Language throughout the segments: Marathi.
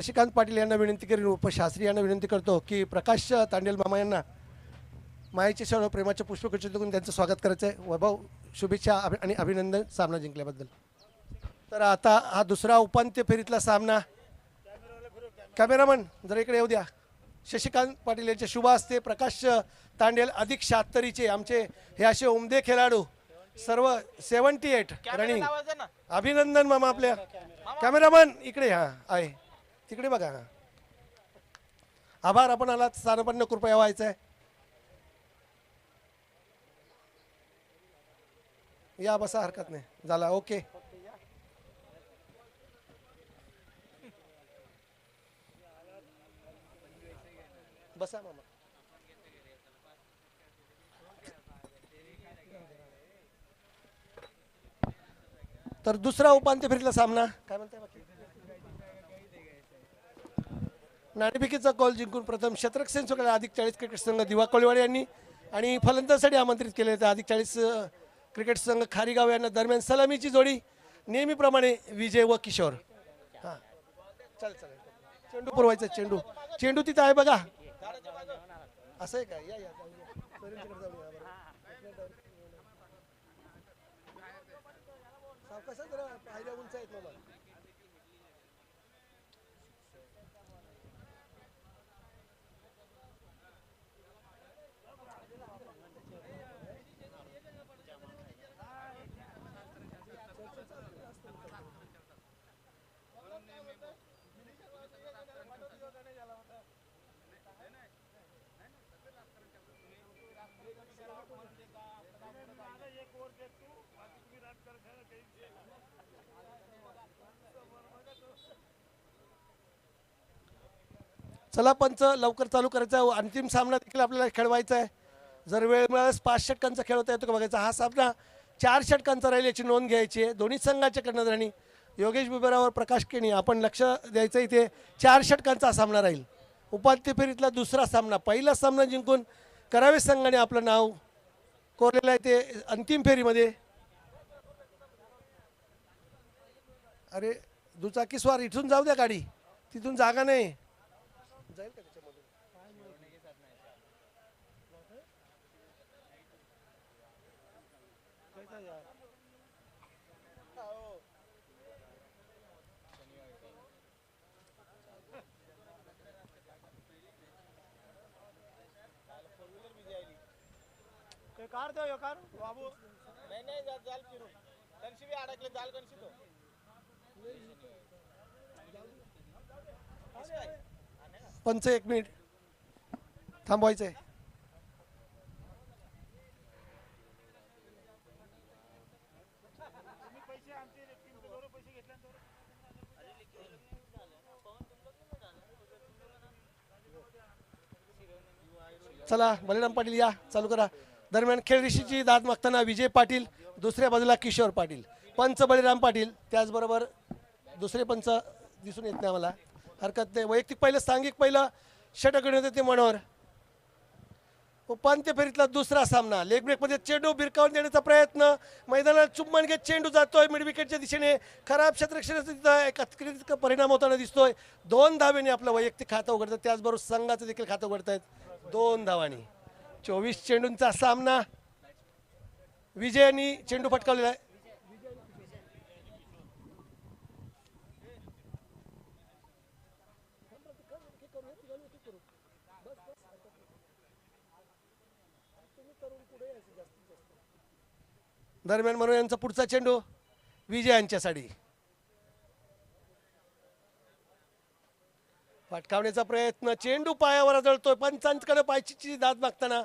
शशिकांत पाटील यांना विनंती करीन, उपशास्त्री यांना विनंती करतो की प्रकाश तांडेल मामा यांना मायेचे सर्व प्रेमाचे पुष्पगुच्छ देऊन त्यांचं स्वागत करायचं आहे. वैभव, शुभेच्छा आणि अभिनंदन सामना जिंकल्याबद्दल. तर आता हा दुसरा उपांत्य फेरीतला सामना. कॅमेरामन जरा इकडे येऊ द्या. शशिकांत पाटील यांचे शुभ हस्ते प्रकाश तांडेल अधिक 76चे आमचे हे असे उमदे खेळाडू सर्व 78 रनिंग. अभिनंदन मामा आपल्या. कॅमेरामन इकडे हा आहे तिकडे बघा. आभार, आपण आलात. स्थानपन्न कृपया व्हायचं आहे. या बसा, हरकत नाही. झाला ओके. बसा मामा. तर दुसरा उपांत्य फेरीतला सामना काय म्हणताय बाकी. नाणेफेकीचा कॉल जिंकून प्रथम शतरक्षण सोडला अधिक 40 क्रिकेट संघ दिवा कोळीवाडे यांनी आणि फलंदाजीसाठी आमंत्रित केले होते अधिक 40 क्रिकेट संघ खारीगाव यांना. दरम्यान सलामीची जोडी नेहमीप्रमाणे विजय व किशोर. हां चल चल, चेंडू पुरवायचा. चेंडू चेंडू तिथं आहे बघा. असं आहे का. या या सावकाश जरा पायऱ्या उंच आहेत मला. चला पंच लवकर चालू करायचा आहे. अंतिम सामना देखील आपल्याला खेळवायचा आहे. जर वेळ मिळाल्यास 5 षटकांचा खेळ होता येतो का बघायचा. हा सामना 4 षटकांचा राहील याची नोंद घ्यायची आहे. दोन्ही संघाच्या कर्णधारांनी योगेश बुबेरावर प्रकाश केणी आपण लक्ष द्यायचं. इथे 4 षटकांचा सामना राहील. उपांत्य फेरीतला दुसरा सामना. पहिला सामना जिंकून करावे संघाने आपलं नाव कोरलेलं आहे ते अंतिम फेरीमध्ये. अरे दुचाकी स्वार इथून जाऊ द्या गाडी, तिथून जागा नाही. जाईल का त्याच्यामधून. कार दो कार बाबू. नाही नाही जाल फिरून कणशी बी अडकले. जाल कणशी तो पंच 1 मिनिट थांबवायचं आहे. चला बलिराम पाटील या, चालू करा. दरम्यान खेळरेषेची दाद मागताना विजय पाटील, दुसऱ्या बाजूला किशोर पाटील. पंच बलिराम पाटील, त्याचबरोबर दुसरे पंच दिसून येत नाही आम्हाला. हरकत नाही. वैयक्तिक पहिलं सांघिक पहिलं षटक होते ते मनोहर. उपांत्य फेरीतला दुसरा सामना. लेग ब्रेकमध्ये चेंडू भिरकावून देण्याचा प्रयत्न. मैदानात चुंबन घेत चेंडू जातोय मिड विकेटच्या दिशेने. खराब क्षेत्ररक्षणाचा एक परिणाम होताना दिसतोय. 2 धावेने आपलं वैयक्तिक खातं उघडतं. त्याचबरोबर संघाचं देखील खातं उघडत आहेत 2 धावांनी. 24 चेंडूंचा सामना. विजयांनी चेंडू फटकावलेला आहे. दरम्यान मनोहर यांचा पुढचा चेंडू विजयांच्यासाठी. फटकावण्याचा प्रयत्न. चेंडू पायावर आदळतोय. पंचांकडे पायचीची दाद मागताना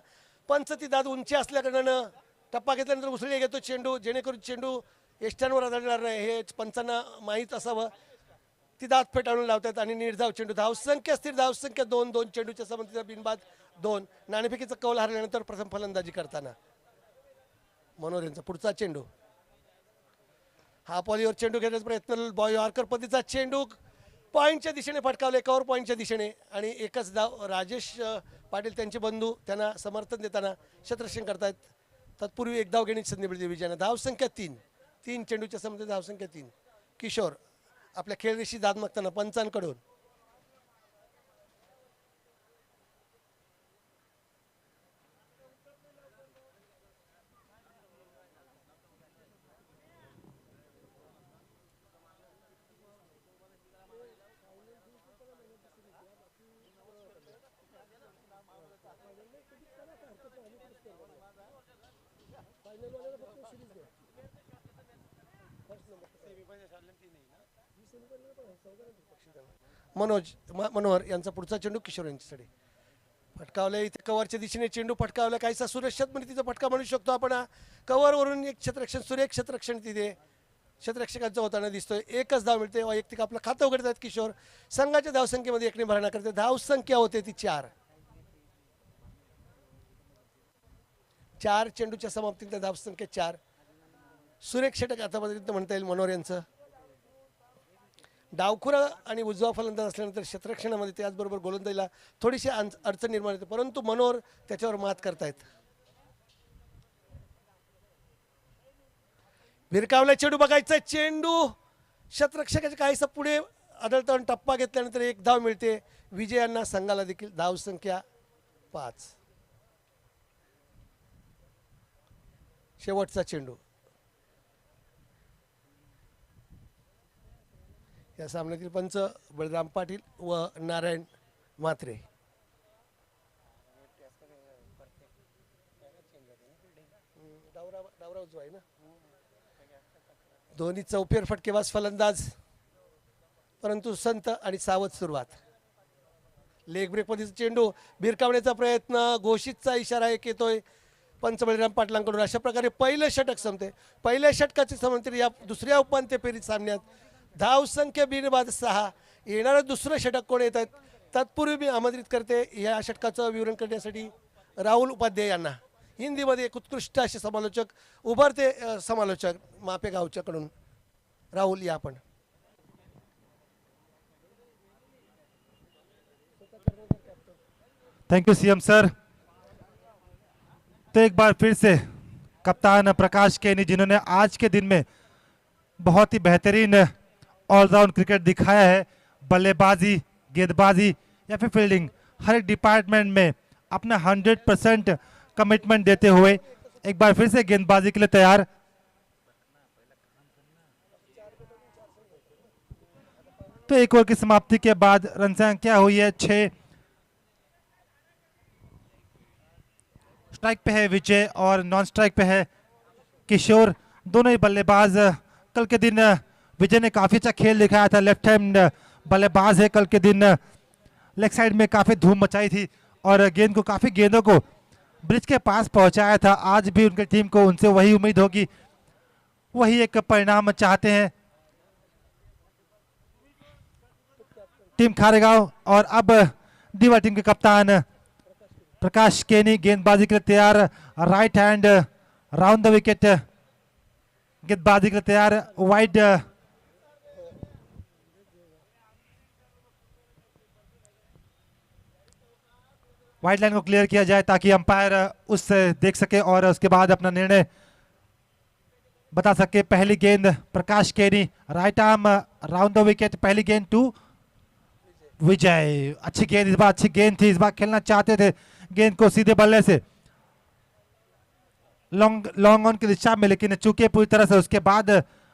पंच ती दाद उंची असल्याकारणानं टप्पा घेतल्यानंतर उसळी घेतो चेंडू, जेणेकरून चेंडू एष्ट्यांवर आदळणार नाही हे पंचांना माहीत असावं. ती दाद फेटाळून लावतात आणि निर्धाव चेंडू. धावसंख्या स्थिर धावसंख्या 2-2 चेंडूच्या संबंधित बिनबाद 2. नाणेफेकीचा कौल हरल्यानंतर प्रथम फलंदाजी करताना मनोहर यांचा पुढचा चेंडू. हा पॉलीवर चेंडू घेण्याचा प्रयत्न. बॉय यॉर्कर पद्धतीचा चेंडू पॉईंटच्या दिशेने फटकावले, कव्हर पॉईंटच्या दिशेने. आणि एकच धाव. राजेश पाटील त्यांचे बंधू त्यांना समर्थन देताना क्षेत्ररक्षण करतायत. तत्पूर्वी एक धाव घेण्याची संधी मिळते विजयाने. धावसंख्या 3 चेंडूच्या संबंधित धावसंख्या 3. किशोर आपल्या खेळरेषी दाद मागताना पंचांकडून मनोहर यांचा पुढचा चेंडू किशोर यांच्यासाठी फटकावला. इथे कव्हरच्या दिशेने चेंडू फटकावला. काहीसा सुरक्षित म्हणजे तिचा फटका म्हणू शकतो आपण. कव्हरवरून एक क्षेत्ररक्षण, सुरेख क्षेत्ररक्षण तिथे क्षेत्ररक्षकांचा होताना दिसतोय. एकच धाव मिळते. वैयक्तिक आपलं खातं उघडत आहेत किशोर. संघाच्या धावसंख्येमध्ये एकने भरणा करते. धावसंख्या होते ती 4. 4 चेंडूच्या समाप्तीनंतर धावसंख्या 4. सुरेख षटक आता म्हणता येईल मनोहर यांचं. डावखुरा आणि उजवा फलंदाज असल्यानंतर क्षेत्ररक्षणामध्ये त्याचबरोबर गोलंदाजीला थोडीशी अडचण निर्माण होते, परंतु मनोहर त्याच्यावर मात करतायत. भिरकावला चेंडू बघायचा. चेंडू क्षेत्ररक्षकाच्या काहीसा पुढे आदळताना टप्पा घेतल्यानंतर एक धाव मिळते. विजयांना संघाला देखील धावसंख्या 5. शेवटचा चेंडू. या सामन्यातील पंच बळराम पाटील व नारायण म्हात्रे. दोन्ही चौफेर फटकेबाज फलंदाज, परंतु संत आणि सावध सुरुवात. लेग ब्रेक मध्ये चेंडू भिरकावण्याचा प्रयत्न. घोषितचा इशारा एक येतोय पंच बळीराम पाटलांकडून. अशा प्रकारे पहिलं षटक संपते. पहिल्या षटकाचे समांतर या दुसऱ्या उपांत्य फेरीत सामन्यात धावसंख्या बिनबाद 6. येणारं दुसरं षटक कोण येत आहेत तत्पूर्वी मी आमंत्रित करते या षटकाचं विवरण करण्यासाठी राहुल उपाध्याय यांना. हिंदीमध्ये एक उत्कृष्ट असे समालोचक, उभरते समालोचक मापेगावच्याकडून. राहुल या आपण. Thank you CM sir. तो एक बार फिर से कप्तान प्रकाश केनी, जिन्होंने आज के दिन में बहुत ही बेहतरीन ऑलराउंड क्रिकेट दिखाया है, बल्लेबाजी, गेंदबाजी या फिर फील्डिंग, हर एक डिपार्टमेंट में अपना 100% कमिटमेंट देते हुए एक बार फिर से गेंदबाजी के लिए तैयार. तो एक ओवर की समाप्ति के बाद रन संख्या हुई है 6. स्ट्राइक पे है विजय और नॉन स्ट्राइक पे है किशोर. दोनों ही बल्लेबाज. कल के दिन विजय ने काफी अच्छा खेल दिखाया था. लेफ्ट हैंड बल्लेबाज है. कल के दिन लेग साइड में काफी धूम मचाई थी और काफी गेंदों को ब्रिज के पास पहुंचाया था. आज भी उनकी टीम को उनसे वही उम्मीद होगी, वही एक परिणाम चाहते हैं टीम खारेगांव. और अब दीवा टीम के कप्तान प्रकाश केनी गेंदबाजी के लिए तैयार. Right hand round the wicket गेंदबाजी के लिए तैयार. वाइड वाइड लाइन को क्लियर किया जाए ताकि अंपायर उससे देख सके और उसके बाद अपना निर्णय बता सके. पहली गेंद प्रकाश केनी, right arm round the wicket. पहली गेंद टू विजय. अच्छी गेंद, इस बार अच्छी गेंद थी. इस बार खेलना चाहते थे गेंद को सीधे बल्ले से लॉन्ग ऑन की दिशा में, लेकिन चूके पूरी तरह से. उसके बाद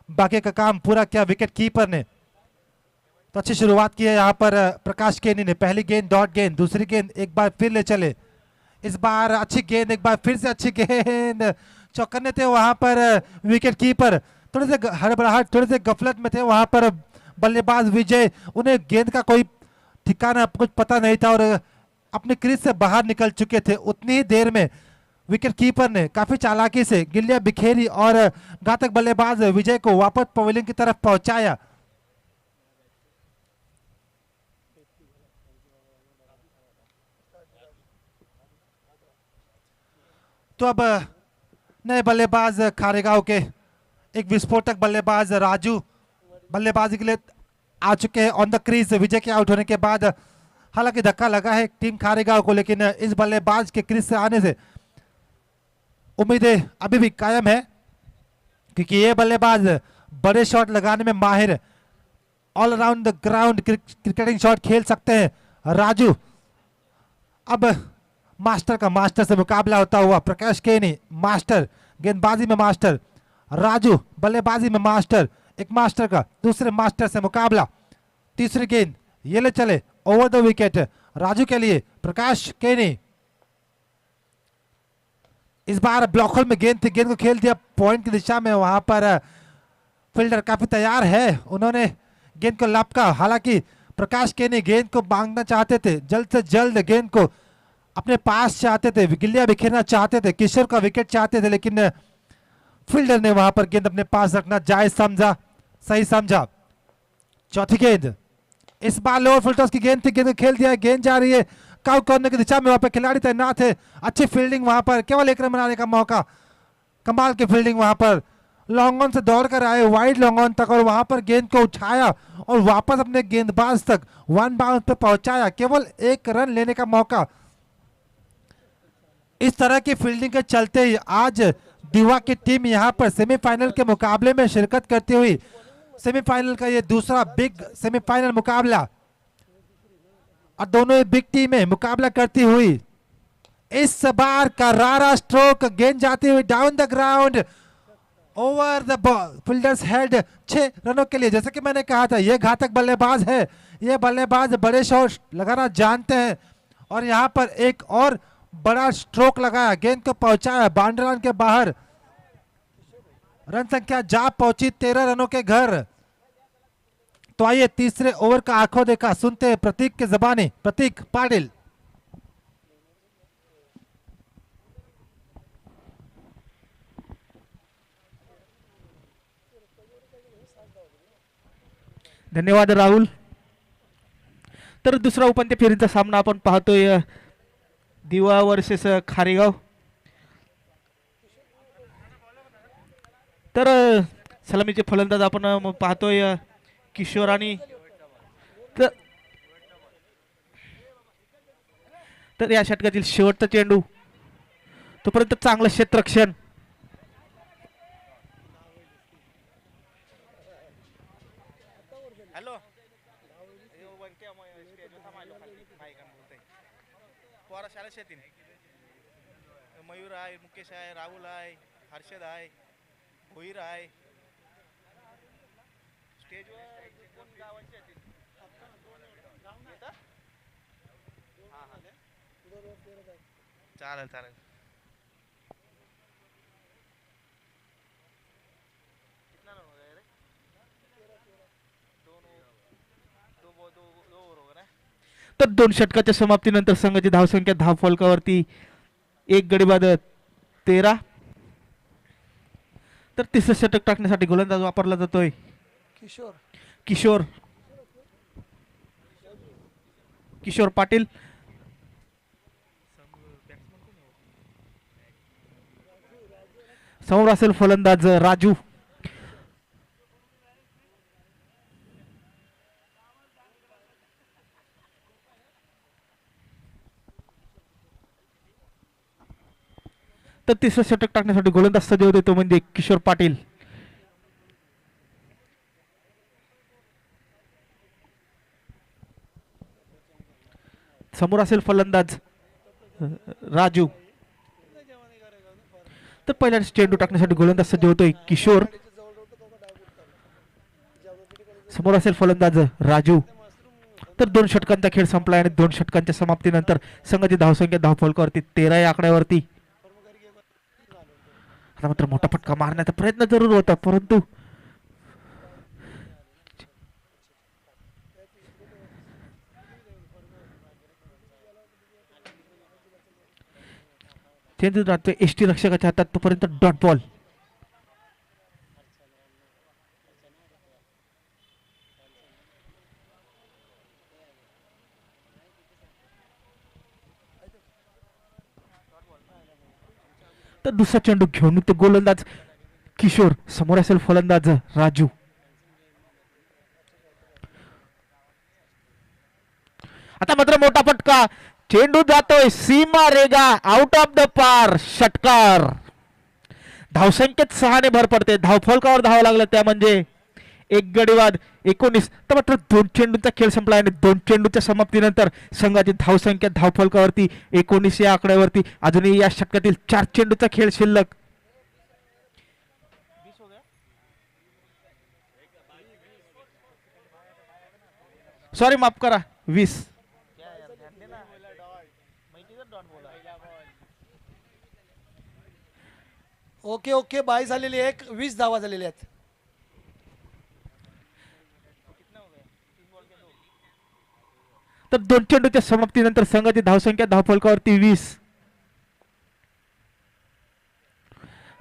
बाकी का काम पूरा किया विकेट कीपर ने. तो अच्छी शुरुआत की है यहाँ पर प्रकाश केनी ने. पहली गेंद डॉट गेंद, दूसरी गेंद एक बार फिर ले चले. इस बार अच्छी गेंद, एक बार फिर से अच्छी गेंद. चौकन्ने थे वहां पर विकेट कीपर. थोड़े से हड़बड़ाहट, थोड़े से गफलत में थे वहां पर बल्लेबाज विजय. उन्हें गेंद का कोई ठिकाना कुछ पता नहीं था और अपने क्रीज से बाहर निकल चुके थे. उतनी ही देर में विकेट कीपर ने काफी चालाकी से गिल्लियां बिखेरी और घातक बल्लेबाज विजय को वापस पवेलियन की तरफ पहुंचाया. तो अब नए बल्लेबाज खारेगांव के एक विस्फोटक बल्लेबाज राजू बल्लेबाजी के लिए आ चुके हैं on the crease. Vijay K out होने के बाद हालांकि धक्का लगा है टीम खारेगांव को, लेकिन इस बल्लेबाज के क्रीज से आने से उम्मीदें अभी भी कायम है, क्योंकि ये बल्लेबाज बड़े शॉट लगाने में माहिर, all around the ground cricketing shot खेल सकते हैं राजू. अब मास्टर से मुकाबला होता हुआ प्रकाश केनी, मास्टर गेंदबाजी में मास्टर, राजू बल्लेबाजी में मास्टर. एक मास्टर का दूसरे मास्टर से मुकाबला. तीसरी गेंद ये ले चले ओवर द विकेट राजू के लिए. प्रकाश केनी इस बार ब्लॉक होल में गेंद थी, गेंद को खेल दिया पॉइंट की दिशा में। वहां पर फील्डर काफी तैयार है, उन्होंने गेंद को लपका। हालांकि प्रकाश के ने गेंद को मांगना चाहते थे, जल्द से जल्द गेंद को अपने पास चाहते थे, गिल्लियां बिखेरना चाहते थे, किशोर का विकेट चाहते थे, लेकिन फील्डर ने वहां पर गेंद अपने पास रखना जायज समझा, सही समझा। चौथी गेंद इस बार लोअर फुल टॉस की गेंद थी, गेंद को खेल दिया, गेंद जा रही है काउ कॉर्नर की दिशा में। वहां पर खिलाड़ी तैनात है, अच्छी फील्डिंग वहां पर, केवल एक रन बनाने का मौका। कमाल की फील्डिंग वहां पर, लॉन्ग ऑन से दौड़कर आए वाइड लॉन्ग ऑन तक और वहां पर गेंद को उठाया और वापस अपने गेंदबाज तक वन बाउंस पे पहुंचाया, केवल एक रन लेने का मौका। इस तरह की फील्डिंग के चलते ही आज दीवा की टीम यहां पर सेमीफाइनल के मुकाबले में शिरकत करती हुई, सेमीफाइनल का ये दूसरा बिग सेमीफाइनल मुकाबला और दोनों ही बिग टीमें मुकाबला करती हुई। इस बार करारा स्ट्रोक, गेंद जाती हुई down the ground over the ball, fielders head, 6 रनों के लिए। जैसे कि मैंने कहा था, ये घातक बल्लेबाज है, ये बल्लेबाज बड़े शॉट लगाना जानते हैं और यहां पर एक और बड़ा स्ट्रोक लगाया, गेंद को पहुंचाया बाउंड्री लाइन के बाहर। रन संख्या जा पहुंची 13 रनों के घर। तो आइए तीसरे ओवर का आंखों देखा सुनते हैं प्रतीक के जबानी, प्रतीक पाटिल। धन्यवाद राहुल। तर दुसरा उपांत्य फेरीचा सामना आपण पाहतोय, दिवा वर्सेस खारेगाव। तर सलामीचे फलंदाज आपण पाहतोय किशोर आणि तर या षटकातील शेवटचा चेंडू, तोपर्यंत चांगलं क्षेत्ररक्षण। हॅलो पोरा शाळेत येतील, मयूर आहे, मुकेश आहे, राहुल आहे, हर्षद आहे, भोईर आहे, स्टेजवर कोण गावाचे येतील? चालेल चालेल। कितना रन हो गया रे? दो बरोबर आहे। तर 2 षटकाच्या समाप्तीनंतर संघाची धावसंख्या धावफलकावरती 1 गडी बाद 13। तर तिसरं षटक टाकण्यासाठी गोलंदाज वापरला जातोय किशोर किशोर किशोर पाटील। समोर असेल फलंदाज राजू। तर तिसरं षटक टाकण्यासाठी गोलंदाज सज्ज होते, तो म्हणजे किशोर पाटील। समोर असेल फलंदाज राजू। तर पहिल्या चेंडू टाकण्यासाठी गोलंदाज सज्ज होतोय किशोर। समोर असेल फलंदाज राजू। तर 2 षटकांचा खेळ संपला आणि 2 षटकांच्या समाप्तीनंतर संघाची धावसंख्या धावफलकावरती 13 या आकड्यावरती। आता मात्र मोठा फटका मारण्याचा प्रयत्न जरूर होता, परंतु चेंडू जातोय एसटी रक्षकाच्या हातात, तोपर्यंत डॉट बॉल। तर दुसरा चेंडू घेऊन तो गोलंदाज किशोर, समोर असेल फलंदाज राजू। आता मात्र मोठा फटका, चेंडू जातोय सीमा रेगा आउट ऑफ द पार, षटकार। धावसंख्येत 6 ने भर पडते, धावफलकावर धाव लागलं त्या म्हणजे 1 गडी बाद 19। तर मात्र 2 चेंडूंचा खेळ संपला आणि 2 चेंडूच्या समाप्तीनंतर संघाची धावसंख्या धावफलकावरती 19 या आकड्यावरती। अजूनही या षटकातील 4 चेंडूचा खेळ शिल्लक। सॉरी माफ करा, 20। ओके ओके बाय झालेली आहे 20 धावा झालेल्या आहेत. तर 2 चेंडूच्या समाप्तीनंतर संघाची धावसंख्या धावफलकावरती 20.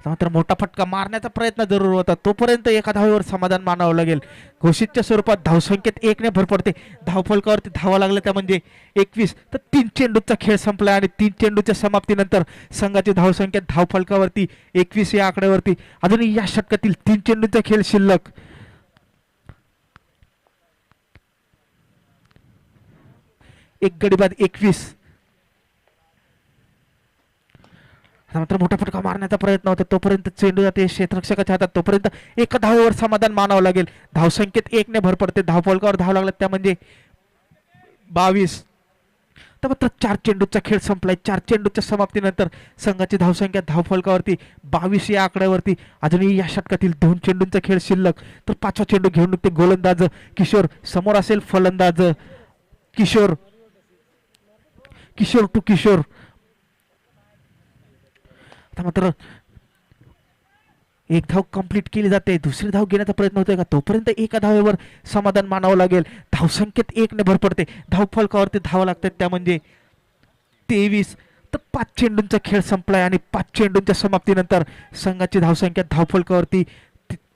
मात्र मोठा फटका मारण्याचा प्रयत्न जरूर होता, तोपर्यंत एका धावेवर समाधान मानावं लागेल. घोषितच्या स्वरूपात धावसंख्येत 1 ने भर पडते. धावफलकावरती धावा लागल्या त्या म्हणजे 21. तर 3 चेंडूचा खेळ संपला आणि 3 चेंडूच्या समाप्तीनंतर संघाची धावसंख्या धावफलकावरती 21 या आकड्यावरती. अजूनही या षटकातील 3 चेंडूचा खेळ शिल्लक. एक गडी बाद 21. मात्र मोठा फटका मारण्याचा प्रयत्न होता, तोपर्यंत चेंडू जाते क्षेत्ररक्षकाच्या हातात. तोपर्यंत एका धावेवर समाधान मानावं लागेल. धावसंख्येत 1 ने भर पडते. धावफलकावर धाव लागला त्या म्हणजे 22. तर मात्र 4 चेंडूचा खेळ संपलाय. 4 चेंडूच्या समाप्तीनंतर संघाची धावसंख्या धावफलकावरती 22 या आकड्यावरती. अजूनही या षटकातील 2 चेंडूंचा खेळ शिल्लक. तर 5वा चेंडू घेऊन निघते गोलंदाज किशोर. समोर असेल फलंदाज किशोर. किशोर टू किशोर. आता मात्र एक धाव कंप्लीट केली जाते. दुसरी धाव घेण्याचा प्रयत्न होतोय का, तोपर्यंत एका धावेवर समाधान मानावं लागेल. धावसंख्येत 1 ने भर पडते. धावफलकावरती धावा लागतात त्या म्हणजे 23. तर 5 चेंडूंचा खेळ संपलाय आणि 5 चेंडूंच्या समाप्तीनंतर संघाची धावसंख्या धावफलकावरती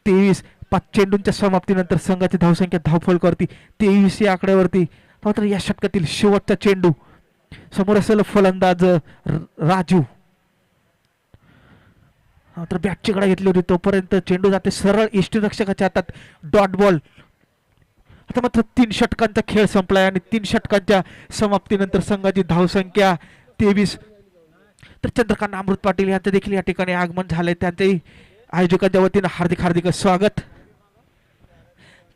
23. 5 चेंडूंच्या समाप्तीनंतर संघाची धावसंख्या धावफलकावरती 23 या आकड्यावरती. मात्र या षटकातील शेवटचा चेंडू. समोर असेल फलंदाज राजू. तर बॅटची कडा घेतली होती, तोपर्यंत चेंडू जाते सरळ यष्टीरक्षकाच्या हातात. Dot ball. आता मात्र 3 षटकांचा खेळ संपलाय आणि 3 षटकांच्या समाप्तीनंतर संघाची धावसंख्या 23. तर चंद्रकांत अमृत पाटील यांचं देखील या ठिकाणी आगमन झालंय. त्यांचंही आयोजकांच्या वतीनं हार्दिक हार्दिक स्वागत.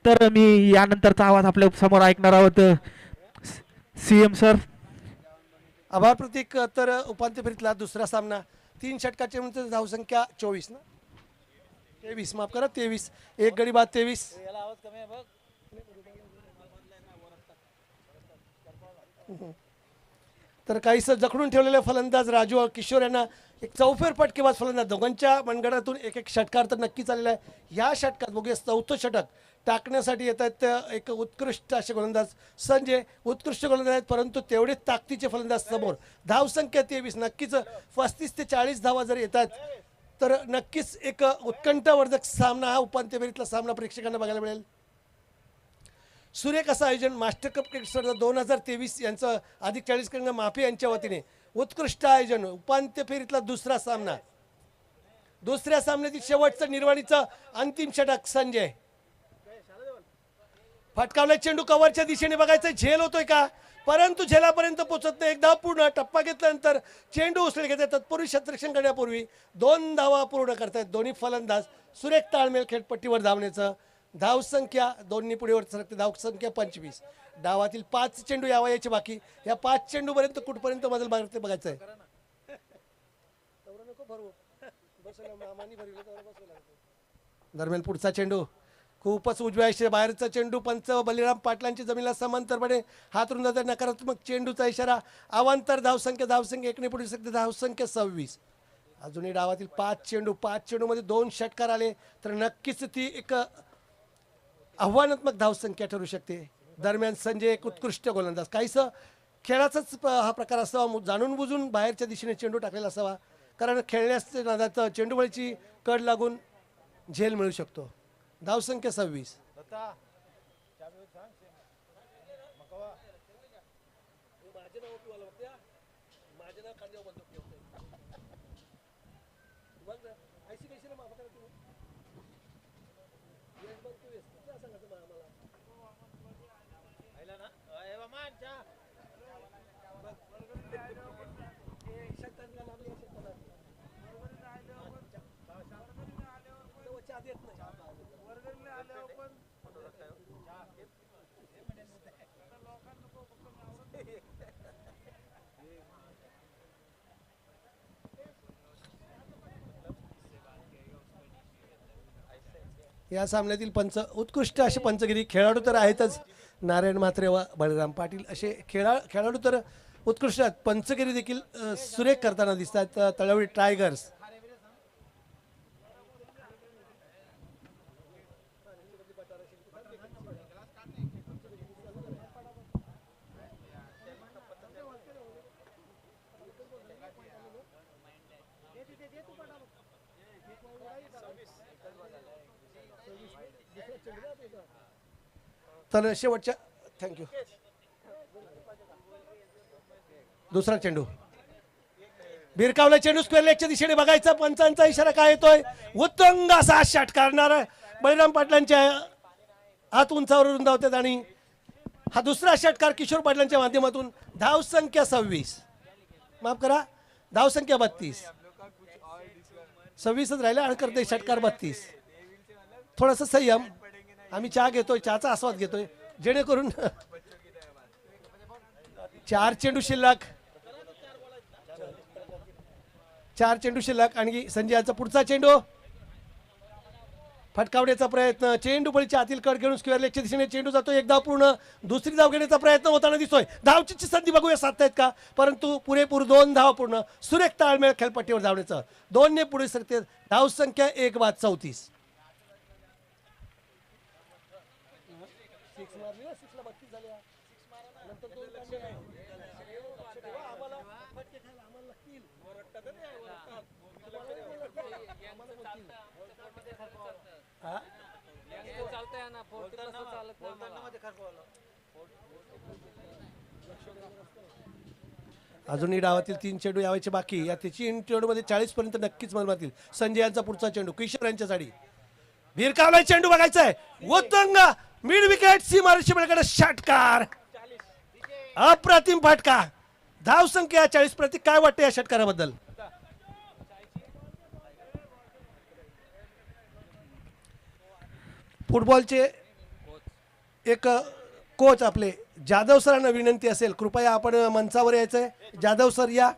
तर मी यानंतरचा आवाज आपल्या समोर ऐकणार आहोत. CM sir. आभार प्रतीक. तर उपांत्य फेरीतला दुसरा सामना 3 षटकाचे म्हणजे धावसंख्या 24 ना 23 माफ करा 23. एक गडी बाद 23. तर काहीसं जखडून ठेवलेले फलंदाज राजू किशोर यांना एक चौफेर फटकेबाज फलंदाज दोघांच्या मनगडातून एक एक षटकार तर नक्कीच आलेला आहे. या षटकात बघूया 4थं षटक टाकण्यासाठी येत आहेत एक उत्कृष्ट असे गोलंदाज संजय. उत्कृष्ट गोलंदाज आहेत, परंतु तेवढेच ताकदीचे फलंदाज समोर. धावसंख्या 23. नक्कीच 35 ते 40 धावा जर येतात तर नक्कीच एक उत्कंठावर्धक सामना हा उपांत्य फेरीतला सामना प्रेक्षकांना बघायला मिळेल. सुरेख असं आयोजन मास्टर कप क्रिकेट स्पर्धा 2023 यांचं अधिक 40 कडनं माफी यांच्या वतीने उत्कृष्ट आयोजन. उपांत्य फेरीतला दुसरा सामना. दुसऱ्या सामन्यातील शेवटचं निर्वाणीचं अंतिम षटक संजय. फटकावला चेंडू कव्हरच्या दिशेने बघायचं झेल होतोय का, परंतु झेलापर्यंत पोहोचत नाही. एकदा पूर्ण टप्पा घेतल्यानंतर चेंडू उचल घेत आहेत. तत्पूर्वी क्षेत्ररक्षण करण्यापूर्वी 2 धावा पूर्ण करतायत दोन्ही फलंदाज. सुरेख ताळमेळ खेळपट्टीवर धावण्याचं. धावसंख्या दोन्ही पुढेवर सरकते. धावसंख्या 25. डावातील 5 चेंडू यावयाचे बाकी. या 5 चेंडूपर्यंत कुठपर्यंत बदल बघायचं आहे. दरम्यान पुढचा चेंडू खूपच उजव्या बाहेरचा चेंडू. पंच बलिराम पाटलांची जमिनीला समांतरपणे हात रुंदाचा नकारात्मक चेंडूचा इशारा. अवांतर धावसंख्या 1 ने पुढे शकते. धावसंख्या 26. अजूनही डावातील 5 चेंडू. 5 चेंडूमध्ये 2 षटकार आले तर नक्कीच ती एक आव्हानात्मक धावसंख्या ठरू शकते. दरम्यान संजय एक उत्कृष्ट गोलंदाज. काहीसं खेळाचाच हा प्रकार असावा, जाणून बुजून बाहेरच्या दिशेने चेंडू टाकलेला असावा, कारण खेळण्यास नादात चेंडूवळीची कड लागून झेल मिळू शकतो. धावसंख्या 26. या सामन्यातील पंच उत्कृष्ट असे पंचगिरी. खेळाडू तर आहेतच, नारायण म्हात्रे व बळीराम पाटील असे खेळाडू तर उत्कृष्ट आहेत. पंचगिरी देखील सुरेख करताना दिसतात. तळवडी टायगर्स तर शेवटच्या थँक्यू दुसरा चेंडू भिरकावला चेंडू स्क्वेअर लेगच्या दिशेने बघायचा पंचांचा इशारा काय येतोय उत्तुंग असा शॉट करणार बळीराम पाटलांच्या हात उंचावर रुंदावतात आणि हा दुसरा षटकार किशोर पाटलांच्या माध्यमातून धाव संख्या 26 माफ करा धाव संख्या 32 26च राहिला आणि करते षटकार 32 थोडासा संयम आम्ही चहा घेतोय चहाचा आस्वाद घेतोय जेणेकरून 4 चेंडू शिल्लक 4 चेंडू शिल्लक आणि संजयचा पुढचा चेंडू फटकावण्याचा प्रयत्न चेंडू पळीच्या आतील कड घेऊन स्क्वेअर लेगच्या दिशेने चेंडू जातो एक धाव पूर्ण दुसरी धाव घेण्याचा प्रयत्न होताना दिसतोय धावची संधी बघूया साधतायत का परंतु पुरेपूर 2 धाव पूर्ण सुरेख ताळमेळ खेळपट्टीवर धावण्याचं 2 ने पुढे सरते धाव संख्या 1/34 अजूनही डावातील 3 चेंडू यावायचे बाकी या 3 चेंडूमध्ये 40 पर्यंत नक्कीच मारतील संजय यांचा पुढचा चेंडू किशोर यांच्या साडी भिरकावला चेंडू बघायचा आहे उत्तुंग मिड विकेट सीमारेषेकडे षटकार अप्रतिम फटका धाव संख्या 40 प्रतीक काय वाटतं या षटकाराबद्दल फुटबॉलचे एक कोच आपले जाधव सरांना विनंती असेल कृपया आपण मंचावर यायचंय जाधव सर या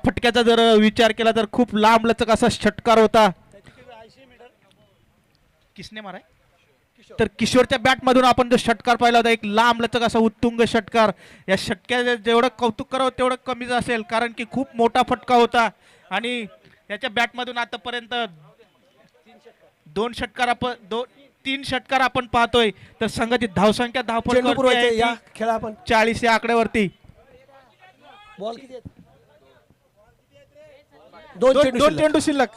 फटक्याचा जर विचार केला तर खूप लांब लचक असा षटकार होता किसने माराय तर किशोरच्या बॅट मधून आपण जो षटकार पाहिला होता एक लांब लचक असा उत्तुंग षटकार या षटक्याचं जेवढं कौतुक करावं तेवढं कमीच असेल कारण की खूप मोठा फटका होता आणि याच्या बॅट मधून आतापर्यंत 3 षटकार आपण पाहतोय तर संघाची धावसंख्या चेंडू पुरवायचे या खेळा आपण 40 या आकड्यावरती बॉल किती आहेत? दोन चेंडू शिल्लक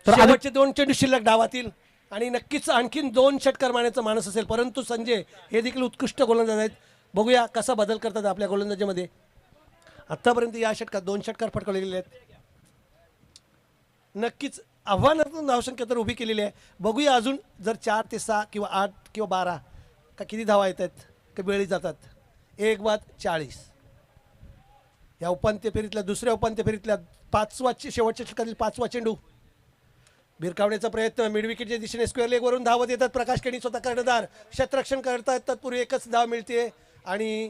तर शेवटचे 2 चेंडू शिल्लक डावातील आणि नक्कीच आणखीन 2 षटकार मारण्याचा मानस असेल परंतु संजय हे देखील उत्कृष्ट गोलंदाज आहेत बघूया कसा बदल करतात आपल्या गोलंदाजीमध्ये आतापर्यंत या षटकात 2 षटकार फटकवले गेले आहेत नक्कीच आव्हानातून धावसंख्या तर उभी केलेली आहे बघूया अजून जर 4 ते 6 किंवा 8 किंवा 12 का किती धावा येत आहेत का वेळी जातात 1/40 या उपांत्य फेरीतल्या दुसऱ्या उपांत्य फेरीतल्या 5वा शेवटच्या षटकातील 5वा चेंडू भिरकावण्याचा प्रयत्न मिड विकेटच्या दिशेने स्क्वेअर लेग वरून धावत येतात प्रकाश केणी स्वतः कर्णधार क्षेत्ररक्षण करतात तत्पूर्वी एकच धाव मिळते आणि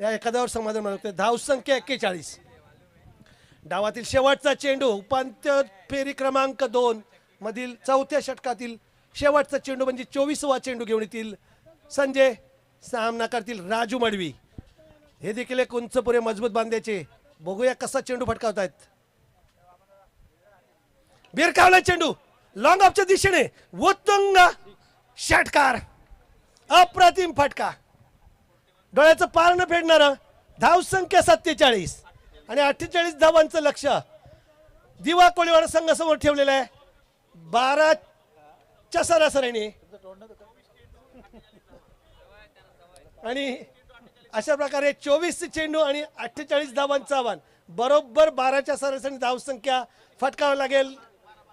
या एखाद्यावर समाधान मिळवते धाव संख्या 41 डावातील शेवटचा चेंडू उपांत्य फेरी क्रमांक 2 मधील 4थ्या षटकातील शेवटचा चेंडू म्हणजे 24वा चेंडू घेऊन येतील संजय सामना करतील राजू मडवी हे देखील एक उंच पुरे मजबूत बांध्याचे बघूया कसा चेंडू फटकावतायत भिरकावला चेंडू लॉंग ऑफच्या दिशेने उत्तुंग षटकार अप्रतिम फटका डोळ्याचं पार न फेडणारा धाव संख्या 47 आणि 48 धावांचं लक्ष दिवा कोळीवाडा संघासमोर ठेवलेलं आहे 12च्या सरासरीने आणि अशा प्रकारे 24 चेंडू आणि 48 धावांचं आव्हान बरोबर 12च्या सरासरी धावसंख्या फटकावं लागेल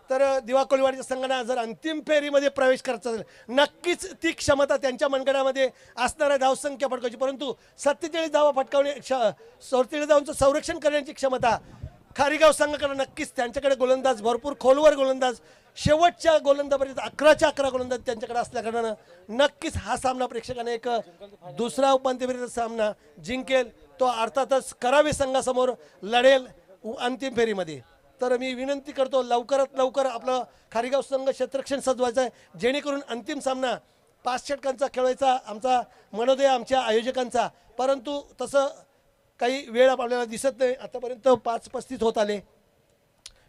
तर दिवा कोळीवाडीच्या संघाने जर अंतिम फेरीमध्ये प्रवेश करायचा असेल नक्कीच ती क्षमता त्यांच्या मनगडामध्ये असणाऱ्या धावसंख्या फटकावची परंतु 47 धावा फटकावणे 47 धावांचं संरक्षण करण्याची क्षमता खारीगाव संघाकडे नक्कीच त्यांच्याकडे गोलंदाज भरपूर खोलवर गोलंदाज शेवटच्या गोलंदापर्यंत 11च्या 11 गोलंदाज त्यांच्याकडे असल्याकारणानं नक्कीच हा सामना प्रेक्षकांना एक दुसरा उपांत्य फेरीचा सामना जिंकेल तो अर्थातच करावे संघासमोर लढेल अंतिम फेरीमध्ये तर मी विनंती करतो लवकरात लवकर आपलं खारीगाव संघ क्षेत्ररक्षण सजवायचं आहे जेणेकरून अंतिम सामना 5 षटकांचा खेळायचा आमचा मनोदय आमच्या आयोजकांचा परंतु तसं काही वेळ आपल्याला दिसत नाही आतापर्यंत 5:35 होत आले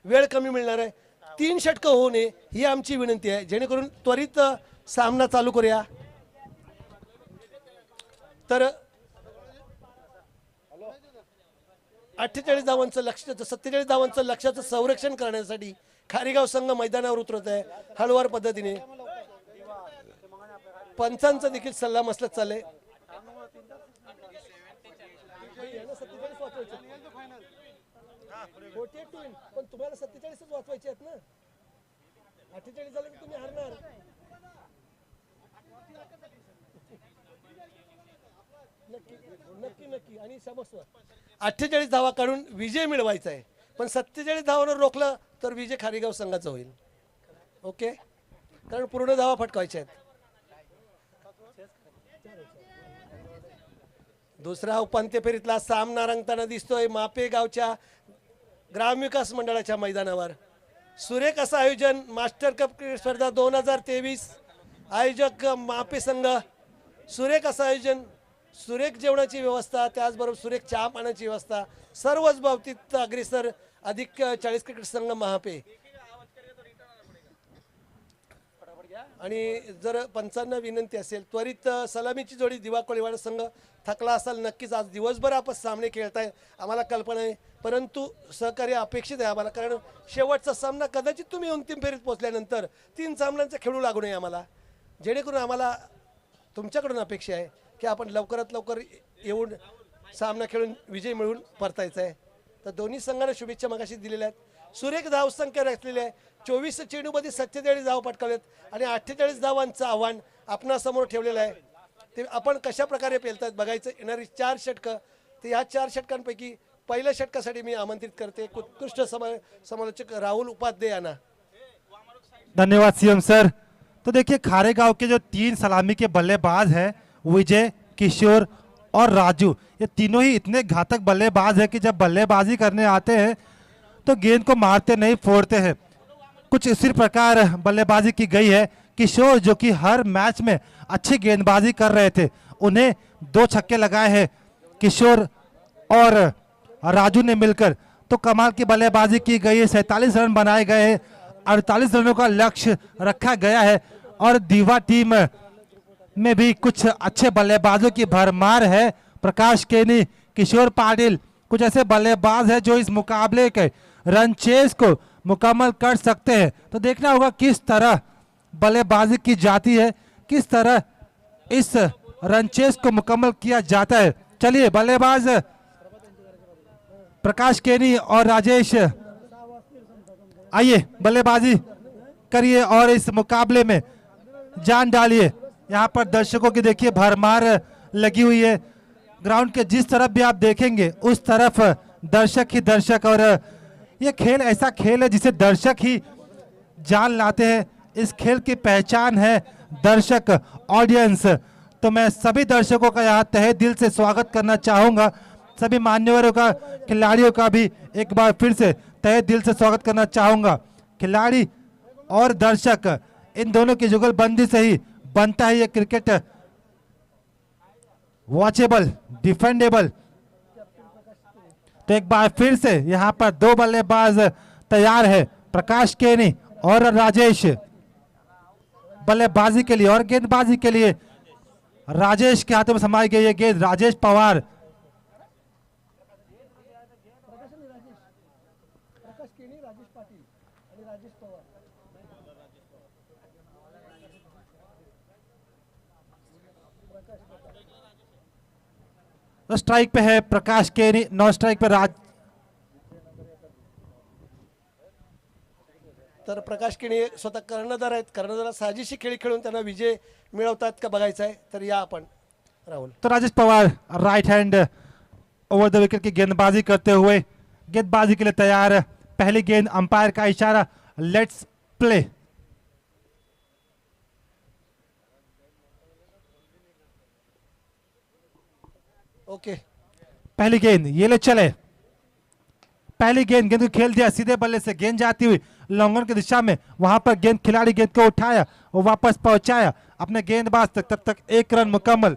वेळ कमी मिळणार आहे 3 षटकं होऊ नये ही आमची विनंती आहे जेणेकरून त्वरित सामना चालू करूया तर 48 धावांचं लक्ष्य 47 धावांचं लक्ष्याचं संरक्षण करण्यासाठी खारीगाव संघ मैदानावर उतरत आहे हळूवार पद्धतीने. पंचांचा देखील सल्ला मसलत चालले. पण तुम्हाला 47च वाचवायचे आहेत ना. 48 झाले की तुम्ही हारणार. नक्की नक्की नक्की आणि समस्व 48 धावा काढून विजय मिळवायचा आहे. पण 47 धावांवर रोखलं तर विजय खारीगाव संघाचा होईल. ओके, कारण पूर्ण धावा फटकायच्या आहेत. दुसरा उपांत्य फेरीतला सामना रंगताना दिसतोय मापे गावच्या ग्रामविकास मंडळाच्या मैदानावर. सुरेख असं आयोजन मास्टर कप क्रिकेट स्पर्धा 2023. आयोजक मापे संघ. सुरेख असं आयोजन, सुरेख जेवणाची व्यवस्था, त्याचबरोबर सुरेख चहा पाण्याची व्यवस्था, सर्वच बाबतीत अग्रेसर अधिक 40 क्रिकेट संघ महापे. आणि जर पंचांना विनंती असेल त्वरित सलामीची जोडी दिवा कोळीवाडा संघ थकला असाल नक्कीच. आज दिवसभर आपण सामने खेळताय आम्हाला कल्पना आहे, परंतु सहकार्य अपेक्षित आहे आम्हाला, कारण शेवटचा सामना कदाचित तुम्ही अंतिम फेरीत पोहोचल्यानंतर 3 सामन्यांचा खेळू लागू नये आम्हाला. जेणेकरून आम्हाला तुमच्याकडून अपेक्षा आहे की आपण लवकरात लवकर येऊन सामना खेळून विजय मिळवून परतायचा आहे. तर दोन्ही संघांना शुभेच्छा मगाशी दिलेल्या आहेत. सुरेख धावसंख्या राखलेली आहे. 24 चेंडूमध्ये 47 धाव पटकावलेत आणि 48 धावांचं आव्हान आपणासमोर ठेवलेलं आहे. ते आपण कशा प्रकारे पेलतात बघायचं. येणारी 4 षटकं, तर ह्या 4 षटकांपैकी पहिल्या षटकासाठी मी आमंत्रित करते उत्कृष्ट समालोचक राहुल उपाध्याय यांना. धन्यवाद सीएम सर. तो देखिए खारेगांव के जो 3 सलामी के बल्लेबाज हैं, विजय, किशोर और राजू, ये तीनों ही इतने घातक बल्लेबाज हैं कि जब बल्लेबाजी करने आते हैं तो गेंद को मारते नहीं फोड़ते हैं. कुछ इसी प्रकार बल्लेबाजी की गई है. किशोर जो कि हर मैच में अच्छी गेंदबाजी कर रहे थे, उन्हें 2 छक्के लगाए हैं किशोर और राजू ने मिलकर. तो कमाल की बल्लेबाजी की गई है. 47 रन बनाए गए हैं. 48 रनों का लक्ष्य रखा गया है और दीवा टीम में भी कुछ अच्छे बल्लेबाजों की भरमार है. प्रकाश केनी, किशोर पाटिल, कुछ ऐसे बल्लेबाज हैं जो इस मुकाबले के रन चेस को मुकम्मल कर सकते हैं. तो देखना होगा किस तरह बल्लेबाजी की जाती है, किस तरह इस रन चेस को मुकम्मल किया जाता है. चलिए बल्लेबाज प्रकाश केनी और राजेश आइए बल्लेबाजी करिए और इस मुकाबले में जान डालिए. यहाँ पर दर्शकों की देखिए भरमार लगी हुई है. ग्राउंड के जिस तरफ भी आप देखेंगे उस तरफ दर्शक ही दर्शक. और ये खेल ऐसा खेल है जिसे दर्शक ही जान लाते हैं. इस खेल की पहचान है दर्शक, ऑडियंस. तो मैं सभी दर्शकों का यहाँ तहे दिल से स्वागत करना चाहूँगा. सभी मान्यवरों का, खिलाड़ियों का भी एक बार फिर से तहे दिल से स्वागत करना चाहूँगा. खिलाड़ी और दर्शक इन दोनों की जुगलबंदी से ही बनता है ये क्रिकेट वॉचेबल, डिफेंडेबल. तो एक बार फिर से यहाँ पर 2 बल्लेबाज तैयार है, प्रकाश केनी और राजेश बल्लेबाजी के लिए. और गेंदबाजी के लिए राजेश के हाथों में समाई गई है गेंद. राजेश पवार तो स्ट्राइक पे है प्रकाश केनी, 9 स्ट्राइक पे राज. तर प्रकाश केणी स्वतः कर्णधार आहेत. कर्णधार साजिशी खेळ खेळून त्यांना विजय मिळवतात का बघायचा आहे. तर या आपण राहुल. तो Rajesh Pawar right hand over the wicket की गेंदबाजी करते हुए गेंदबाजी के लिए तैयार. पहली गेंद, अंपायर का इशारा, लेट्स प्ले. ओके, पहली गेंद, ये ले चले. पहली गेंद, गेंद को खेल दिया सीधे बल्ले से. गेंद जाती हुई लॉन्गन की दिशा में, वहां पर गेंद, खिलाड़ी गेंद को उठाया और वापस पहुंचाया अपने गेंदबाज तक. तब तक 1 रन मुकम्मल.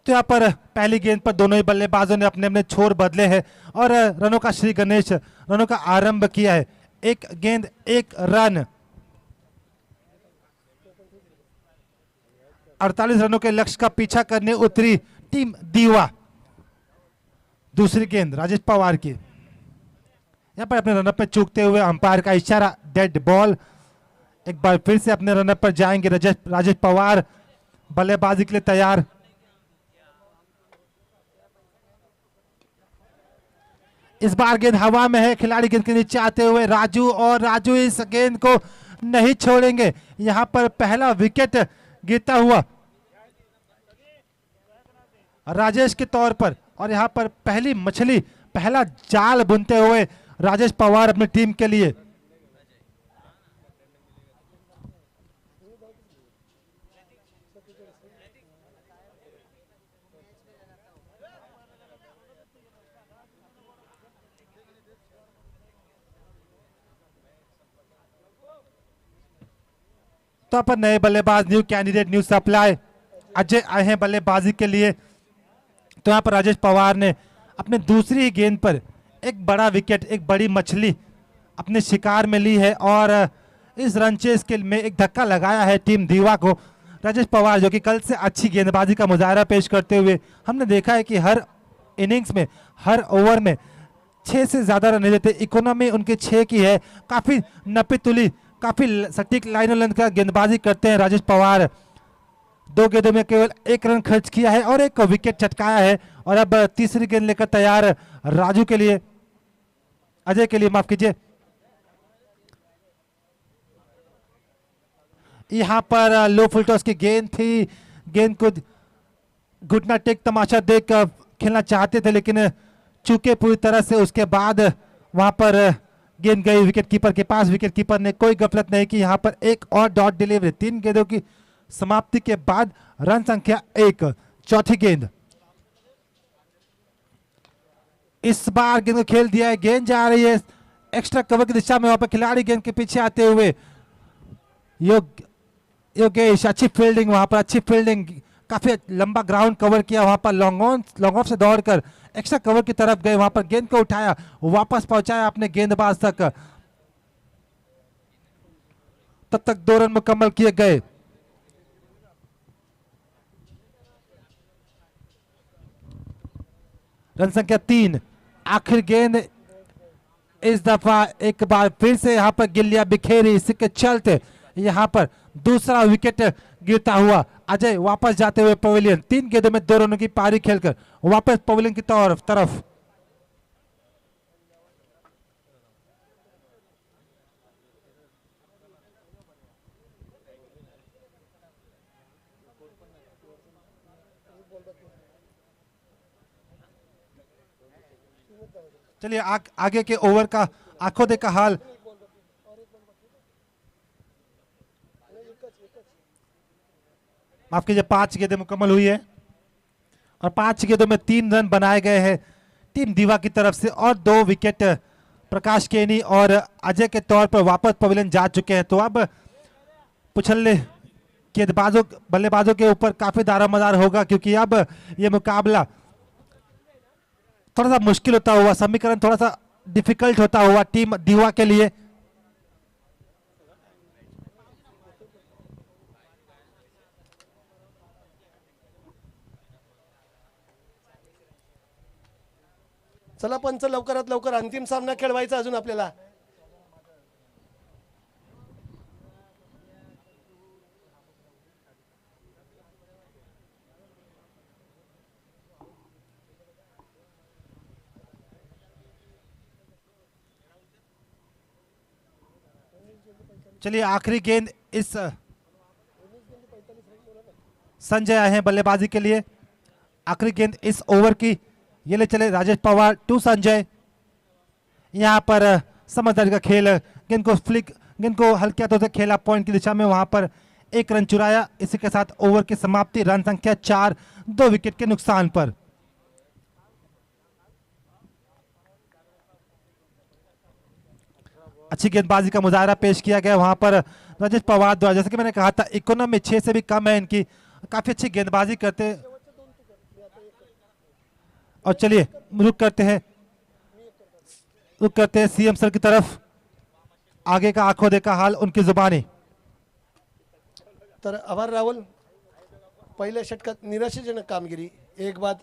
तो यहाँ पर पहली गेंद पर दोनों ही बल्लेबाजों ने अपने अपने छोर बदले हैं और रनों का श्री गणेश रनों का आरंभ किया है। एक गेंद एक रन, 48 रनों के लक्ष्य का पीछा करने उतरी टीम दीवा। दूसरी गेंद राजेश पवार की, यहाँ पर अपने रनअप पे चूकते हुए अंपायर का इशारा, डेड बॉल। एक बार फिर से अपने रनअप पर जाएंगे राजेश पवार, बल्लेबाजी के लिए तैयार। इस बार गेंद हवा में है, खिलाड़ी गेंद के नीचे आते हुए राजू, और राजू इस गेंद को नहीं छोड़ेंगे। यहां पर पहला विकेट गिरता हुआ राजेश के तौर पर, और यहां पर पहली मछली, पहला जाल बुनते हुए राजेश पवार अपनी टीम के लिए। तो पर नए बल्लेबाज, new candidate, new supply Ajay आए हैं बल्लेबाजी के लिए। तो यहाँ पर राजेश पवार ने अपने दूसरी ही गेंद पर एक बड़ा विकेट, एक बड़ी मछली अपने शिकार में ली है, और इस रन चेस के में एक धक्का लगाया है टीम दीवा को। राजेश पवार जो कि कल से अच्छी गेंदबाजी का मुजाहरा पेश करते हुए हमने देखा है कि हर इनिंग्स में, हर ओवर में 6 से ज्यादा रन नहीं देते। इकोनॉमी उनकी 6 की है, काफी नपी तुली, काफी सटीक लाइन और लेंथ का गेंदबाजी करते हैं राजेश पवार। 2 गेंदों में केवल 1 रन खर्च किया है और 1 विकेट चटकाया है, और अब तीसरी गेंद लेकर तैयार राजू के लिए, अजय के लिए, माफ कीजिए। यहां पर लो फुल टॉस की गेंद थी, गेंद को घुटना टेक तमाशा देख खेलना चाहते थे, लेकिन चूके पूरी तरह से। उसके बाद वहां पर गेंद गई विकेट कीपर के पास, विकेट कीपर ने कोई गफलत नहीं की। यहां पर एक और डॉट डिलीवरी 3 गेंदों की समाप्ति के बाद, रन संख्या 1। चौथी गेंद, इस बार गेंद को खेल दिया है, गेंद जा रही है एक्स्ट्रा कवर की दिशा में। वहां पर खिलाड़ी गेंद के पीछे आते हुए योगेश, अच्छी फील्डिंग, वहां पर अच्छी फील्डिंग, काफी लंबा ग्राउंड कवर किया। वहां पर लॉन्ग ऑफ से दौड़कर एक्स्ट्रा कवर की तरफ गए, वहां पर गेंद को उठाया, वापस पहुंचाया अपने गेंदबाज तक। तब तक 2 रन मुकम्मल किए गए। रन संख्या 3, आखिर गेंद इस दफा एक बार फिर से यहां पर गिल्लिया बिखेरी। इसी के चलते यहां पर दूसरा विकेट गिरता हुआ अजय वापस जाते हुए पवेलियन। 3 गेंदों में 2 रनों की पारी खेलकर वापस पवेलियन की तरफ। चलिए आगे के ओवर का आंखों देखा हाल। माफ कीजिए, 5 गेंदें मुकम्मल हुई है और 5 गेंदों में 3 रन बनाए गए हैं टीम दीवा की तरफ से, और 2 विकेट प्रकाश केनी और अजय के तौर पर वापस पवेलियन जा चुके हैं। तो अब पुछल्ले गेंदबाजों, बल्लेबाजों के ऊपर काफी दारोमदार होगा, क्योंकि अब ये मुकाबला थोड़ा सा मुश्किल होता हुआ, समीकरण थोड़ा सा डिफिकल्ट होता हुआ टीम दीवा के लिए। चला पंच, लवकरात लवकर अंतिम सामना खेळवायचा अजून आपल्याला। चलिए आखिरी गेंद इस संजय आए हैं बल्लेबाजी के लिए। आखिरी गेंद इस ओवर की, ये ले चले राजेश पवार टू संजय। यहां पर समझदारी का खेल, गेंद को हल्के हाथों से खेला पॉइंट की दिशा में, वहां पर 1 रन चुराया। इसी के साथ ओवर की समाप्ति, रन संख्या 4, 2 विकेट के नुकसान पर। अच्छी गेंदबाजी का मुजाहरा पेश किया गया वहां पर राजेश पवार द्वारा। जैसे कि मैंने कहा था, इकोनॉमी 6 से भी कम है इनकी, काफी अच्छी गेंदबाजी करते। और चलिए रुक करते हैं सीएम सर की तरफ। आगे का आंखों देखा हाल उनकी जुबानी। तर आभार राहुल. पहिल्या षटकात निराशाजनक कामगिरी. एक बाद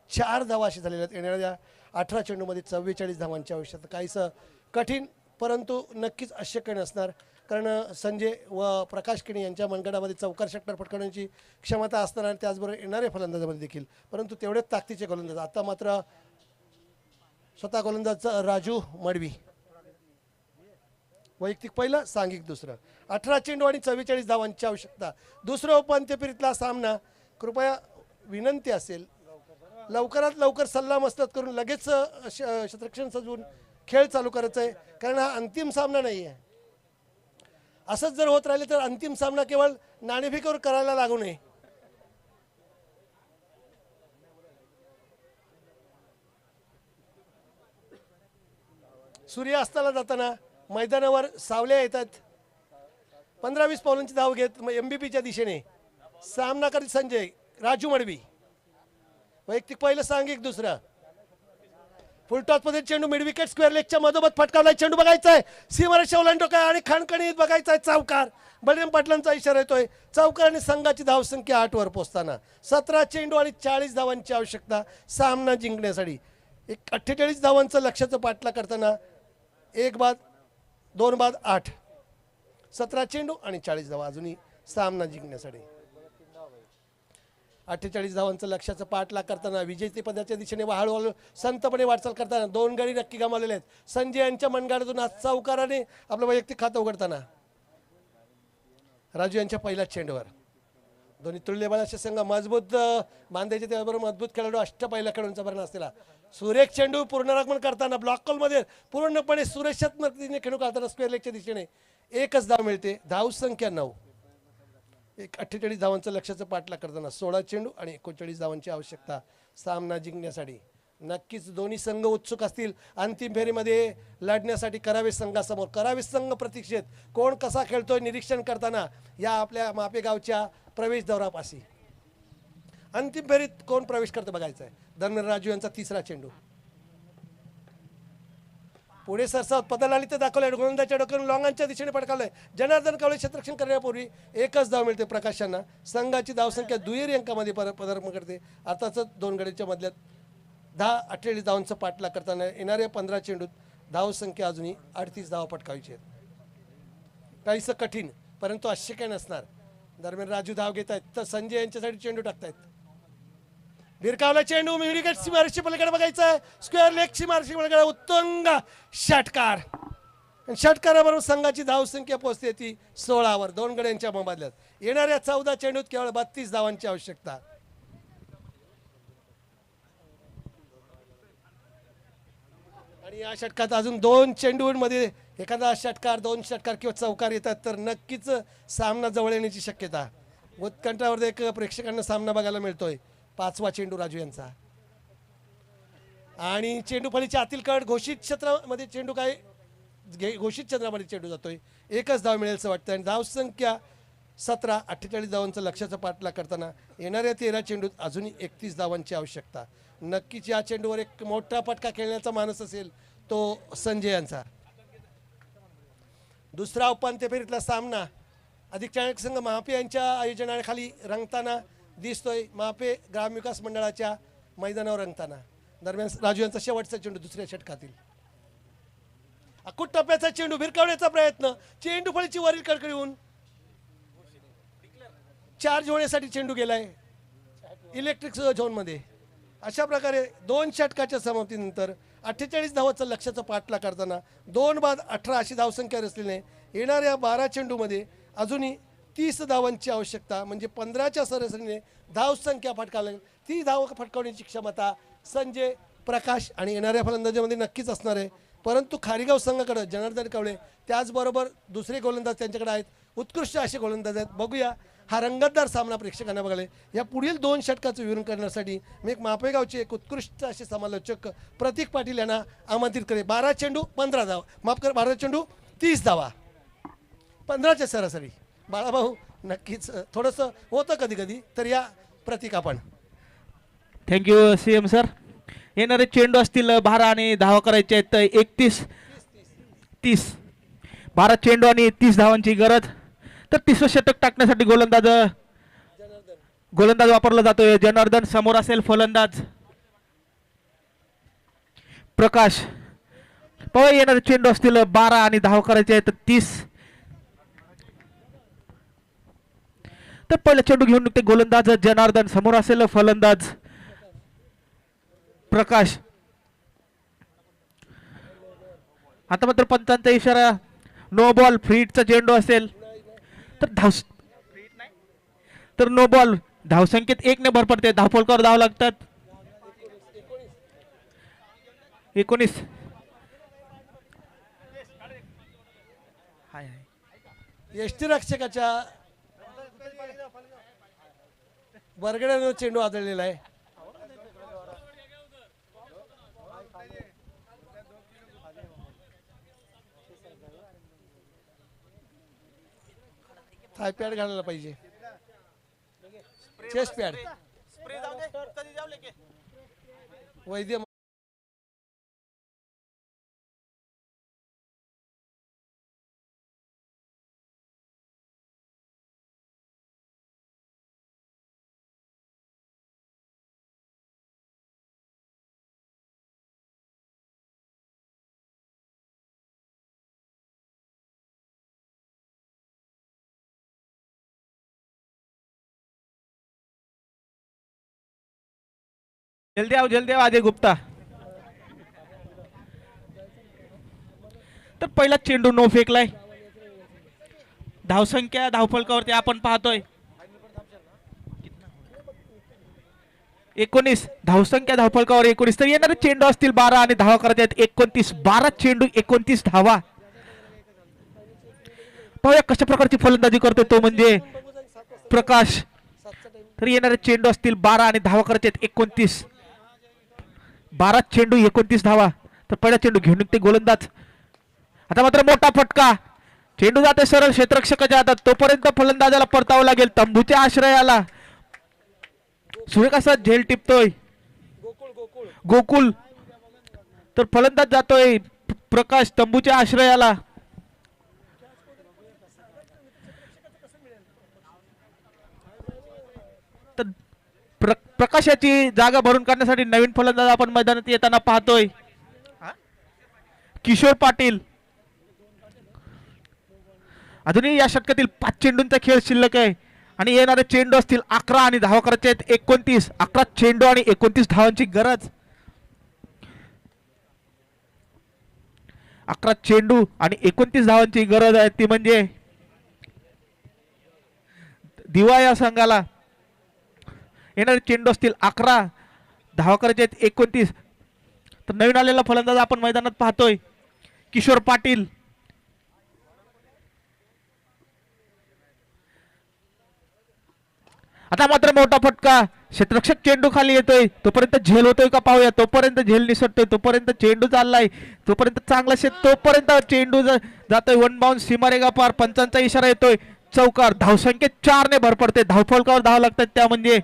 4 धावा अशी झालेल्या आहेत. येणाऱ्या 18 चेंडूमध्ये 44 धावांची आवश्यकता. काहीसं कठीण परंतु नक्कीच अशक्य नसणार, कारण संजय व प्रकाश किणी यांच्या मनगडामध्ये चौकार षटकार फटकावण्याची क्षमता असणार आणि त्याचबरोबर येणाऱ्या फलंदाजामध्ये देखील, परंतु तेवढेच ताकदीचे गोलंदाज. आता मात्र स्वतः गोलंदाज राजू मडवी. वैयक्तिक पहिलं, सांघिक दुसरं. 18 चेंडू आणि 44 धावांची आवश्यकता. दुसरं उपांत्य फेरीतला सामना. कृपया विनंती असेल लवकरात लवकर सल्ला मसलत करून लगेच क्षेत्ररक्षण सजवून खेळ चालू करायचा आहे, कारण हा अंतिम सामना नाही आहे. असंच जर होत राहिले तर अंतिम सामना केवळ नाणेफेकीवर करायला लागू नये. सूर्यास्ताला जाताना मैदानावर सावल्या येतात. 15-20 पावलांची धाव घेत MBPच्या दिशेने सामना करीत संजय. राजू मडवी. वैयक्तिक पहिलं, सांघिक दुसरं. फुलटॉसमध्ये चेंडू मिड विकेट स्क्वेअर लेगच्या मधोमध फटकावलाय. चेंडू बघायचा आहे, सीमारेषा ओलांडतो काय आणि खणखणीत बघायचा आहे चौकार. बलराम पाटलांचा इशारा येतोय. चौकार आणि संघाची धावसंख्या 8 वर पोहोचताना 17 चेंडू आणि 40 धावांची आवश्यकता सामना जिंकण्यासाठी. 48 धावांचं लक्ष्याचं पाठला करताना 1 बाद 2 बाद 8, 17 चेंडू आणि 40 धावा अजूनही सामना जिंकण्यासाठी. 48 धावांचं लक्ष्याचं पाठलाग करताना विजेतेपदाच्या दिशेने हळूहळू संतपणे वाटचाल करताना 2 गडी नक्की गमावलेले आहेत. संजय यांच्या मनगाडातून आज चौकाराने आपलं वैयक्तिक खातं उघडताना राजू यांच्या पहिल्याच चेंडूवर. दोन्ही तुल्यबळ असे संघ मजबूत बांधायचे, त्याबरोबर मजबूत खेळाडू अष्टपैलू खेळूंचा भरणा असलेला. सुरेख चेंडू पूर्णरागमन करताना ब्लॉक कॉलमध्ये पूर्णपणे सुरेशात्मक रीतीने खेळू काढताना स्क्वेअर लेगच्या दिशेने एकच धाव मिळते. धावसंख्या 9. 48 धावांचं लक्ष्याचं पाठलाग करताना 16 चेंडू आणि 39 धावांची आवश्यकता सामना जिंकण्यासाठी. नक्कीच दोन्ही संघ उत्सुक असतील अंतिम फेरीमध्ये लढण्यासाठी. करावे संघासमोर, करावे संघ प्रतीक्षेत कोण कसा खेळतोय निरीक्षण करताना या आपल्या मापेगावच्या प्रवेश द्वारापाशी अंतिम फेरीत कोण प्रवेश करतं बघायचं आहे. दरम्यान राजू यांचा तिसरा चेंडू पुढे सरसावत पदाला आली तर दाखवलंय. गोलंदाजच्या डोक्यावरून लॉंगांच्या दिशेने पटकावलंय. जनार्दन कावळे क्षेत्ररक्षण करण्यापूर्वी एकच धाव मिळते प्रकाशांना. संघाची धावसंख्या दुहेरी अंकामध्ये पदार्पण करते. आताच 2 गडीच्या मधल्यात 10-48 धावांचं पाठलाग करताना येणाऱ्या 15 चेंडूत धावसंख्या अजूनही 38 धावा पटकावायची आहेत. काहीसं कठीण परंतु अशक्य नसणार. दरम्यान राजू धाव घेत आहेत तर संजय यांच्यासाठी चेंडू टाकतायत. भिरकावला चेंडू विकेट सीमारेषे पलीकडे बघायचा आहे. स्क्वेअर लेग सीमारेषे पलीकडे उत्तुंग षटकार. षटकाराबरोबर संघाची धावसंख्या पोहोचते ती 16 वर. 2 गड्यांच्या मोबदल्यात येणाऱ्या 14 चेंडूत केवळ 32 धावांची आवश्यकता. आणि या षटकात अजून 2 चेंडूंमध्ये एखादा षटकार, 2 षटकार किंवा चौकार येतात तर नक्कीच सामना जवळ येण्याची शक्यता. उत्कंठावर एक प्रेक्षकांना सामना बघायला मिळतोय. 5वा चेंडू राजू यांचा आणि चेंडू फळीच्या आतील कड घोषित क्षेत्रामध्ये चेंडू काय घोषित क्षेत्रामध्ये चेंडू जातोय. एकच धाव मिळेल असं वाटतं आणि धावसंख्या 17. 48 धावांचं लक्ष्याचं पाठलाग करताना येणाऱ्या 13 चेंडूत अजूनही 31 धावांची आवश्यकता. नक्कीच या चेंडूवर एक मोठा फटका खेळण्याचा मानस असेल तो संजय यांचा. दुसरा उपांत्य फेरीतला सामना अधिक चाणक्य संघ महापे यांच्या आयोजनाखाली रंगताना दिसतोय. महापे ग्रामविकास मंडळाच्या मैदानावर रंगताना. दरम्यान राजू यांचा शेवटचा चेंडू दुसऱ्या षटकातील. अकुट टप्प्याचा चेंडू भिरकावण्याचा प्रयत्न. चेंडू फळीची वरील कडकडीहून चार्ज होण्यासाठी चेंडू गेलाय इलेक्ट्रिक झोन मध्ये. अशा प्रकारे 2 षटकाच्या समाप्तीनंतर 48 धावाचं लक्ष्याचं पाठलाग करताना 2 बाद 18 अशी धावसंख्या असलेली येणाऱ्या 12 चेंडूमध्ये अजूनही 30 धावांची आवश्यकता. म्हणजे 15च्या सरासरीने धावसंख्या फटकावली. ती धाव फटकावण्याची क्षमता संजय, प्रकाश आणि येणाऱ्या फलंदाजामध्ये नक्कीच असणार आहे. परंतु खारीगाव संघाकडे जनार्दन कावळे त्याचबरोबर दुसरे गोलंदाज त्यांच्याकडे आहेत. उत्कृष्ट असे गोलंदाज आहेत. बघूया हा रंगतदार सामना प्रेक्षकांना बघायला. या पुढील 2 षटकाचं विवरण करण्यासाठी मी एक मापेगावचे एक उत्कृष्ट असे समालोचक प्रतीक पाटील यांना आमंत्रित करेन. 12 चेंडू 15 धावा, माफ कर 12 चेंडू 30 धावा, 15च्या सरासरी. बाळाभाऊ नक्कीच थोडंसं होतं कधी कधी तर या प्रतीक आपण. Thank you CM sir. येणारे चेंडू असतील 12 आणि धावा करायचे आहेत 31-30. 12 चेंडू आणि 30 धावांची गरज. तर 30वं षटक टाकण्यासाठी गोलंदाज वापरला जातोय जनार्दन. समोर असेल फलंदाज प्रकाश. पाहूया येणारे चेंडू असतील 12 आणि धावा करायचे आहेत 30. तर पहिला चेंडू घेऊन निघते गोलंदाज जनार्दन. समोर असेल फलंदाज प्रकाश. आता मात्र पंचांचा इशारा नो बॉल. फ्रीटचा चेंडू असेल तर नो बॉल. धावसंख्येत 1 ने भर पडते. धावफलकावर धाव लागतात 19. यष्टीरक्षकाच्या बरगड्यानं चेंडू आदळलेला आहे. थाय पॅड घालायला पाहिजे. Chest pad. वैद्य जल्दी आओ अजय गुप्ता. तर पहिला चेंडू नो फेकलाय. धावसंख्या धावफलकावरती आपण पाहतोय 19. धावसंख्या धावफलकावर 19. तर येणारे चेंडू असतील 12 आणि धावा करायच्या आहेत 29. 12 चेंडू 29 धावा. पाहूया कशा प्रकारची फलंदाजी करतोय तो म्हणजे प्रकाश. तर येणारे चेंडू असतील 12 आणि धावा करायचे आहेत 29. 12 चेंडू 29 धावा. तर पहिला चेंडू घेऊन निघते गोलंदाज. आता मात्र मोठा फटका. चेंडू जाते सरळ क्षेत्ररक्षकाच्या हातात. तोपर्यंत फलंदाजाला परतावं लागेल तंबूच्या आश्रयाला. सुरेख असा झेल टिपतोय गोकुल. तर फलंदाज जातोय प्रकाश तंबूच्या आश्रयाला. तर प्रकाशाची जागा भरून काढण्यासाठी नवीन फलंदाज आपण मैदानात येताना पाहतोय किशोर पाटील. अजूनही या षटकातील 5 चेंडूंचा खेळ शिल्लक आहे आणि येणारे चेंडू असतील 11 आणि धावा करायचे आहेत 29. 11 चेंडू आणि 29 धावांची गरज. 11 चेंडू आणि 29 धावांची गरज आहे ती म्हणजे दिवा या संघाला. येणारे चेंडू असतील 11 धावा करायचे आहेत 29. तर नवीन आलेला फलंदाज आपण मैदानात पाहतोय किशोर पाटील. आता मात्र मोठा फटका. क्षेत्ररक्षक चेंडू खाली येतोय तोपर्यंत झेल होतोय का पाहूया. तोपर्यंत झेल निसटतोय तोपर्यंत चेंडू चाललाय तोपर्यंत चांगला तोपर्यंत चेंडू जातोय 1 बाउंस. सीमारेगा पार. पंचांचा इशारा येतोय चौकार. धावसंख्येत 4 ने भर पडते. धावफलकावर धाव लागतात त्या म्हणजे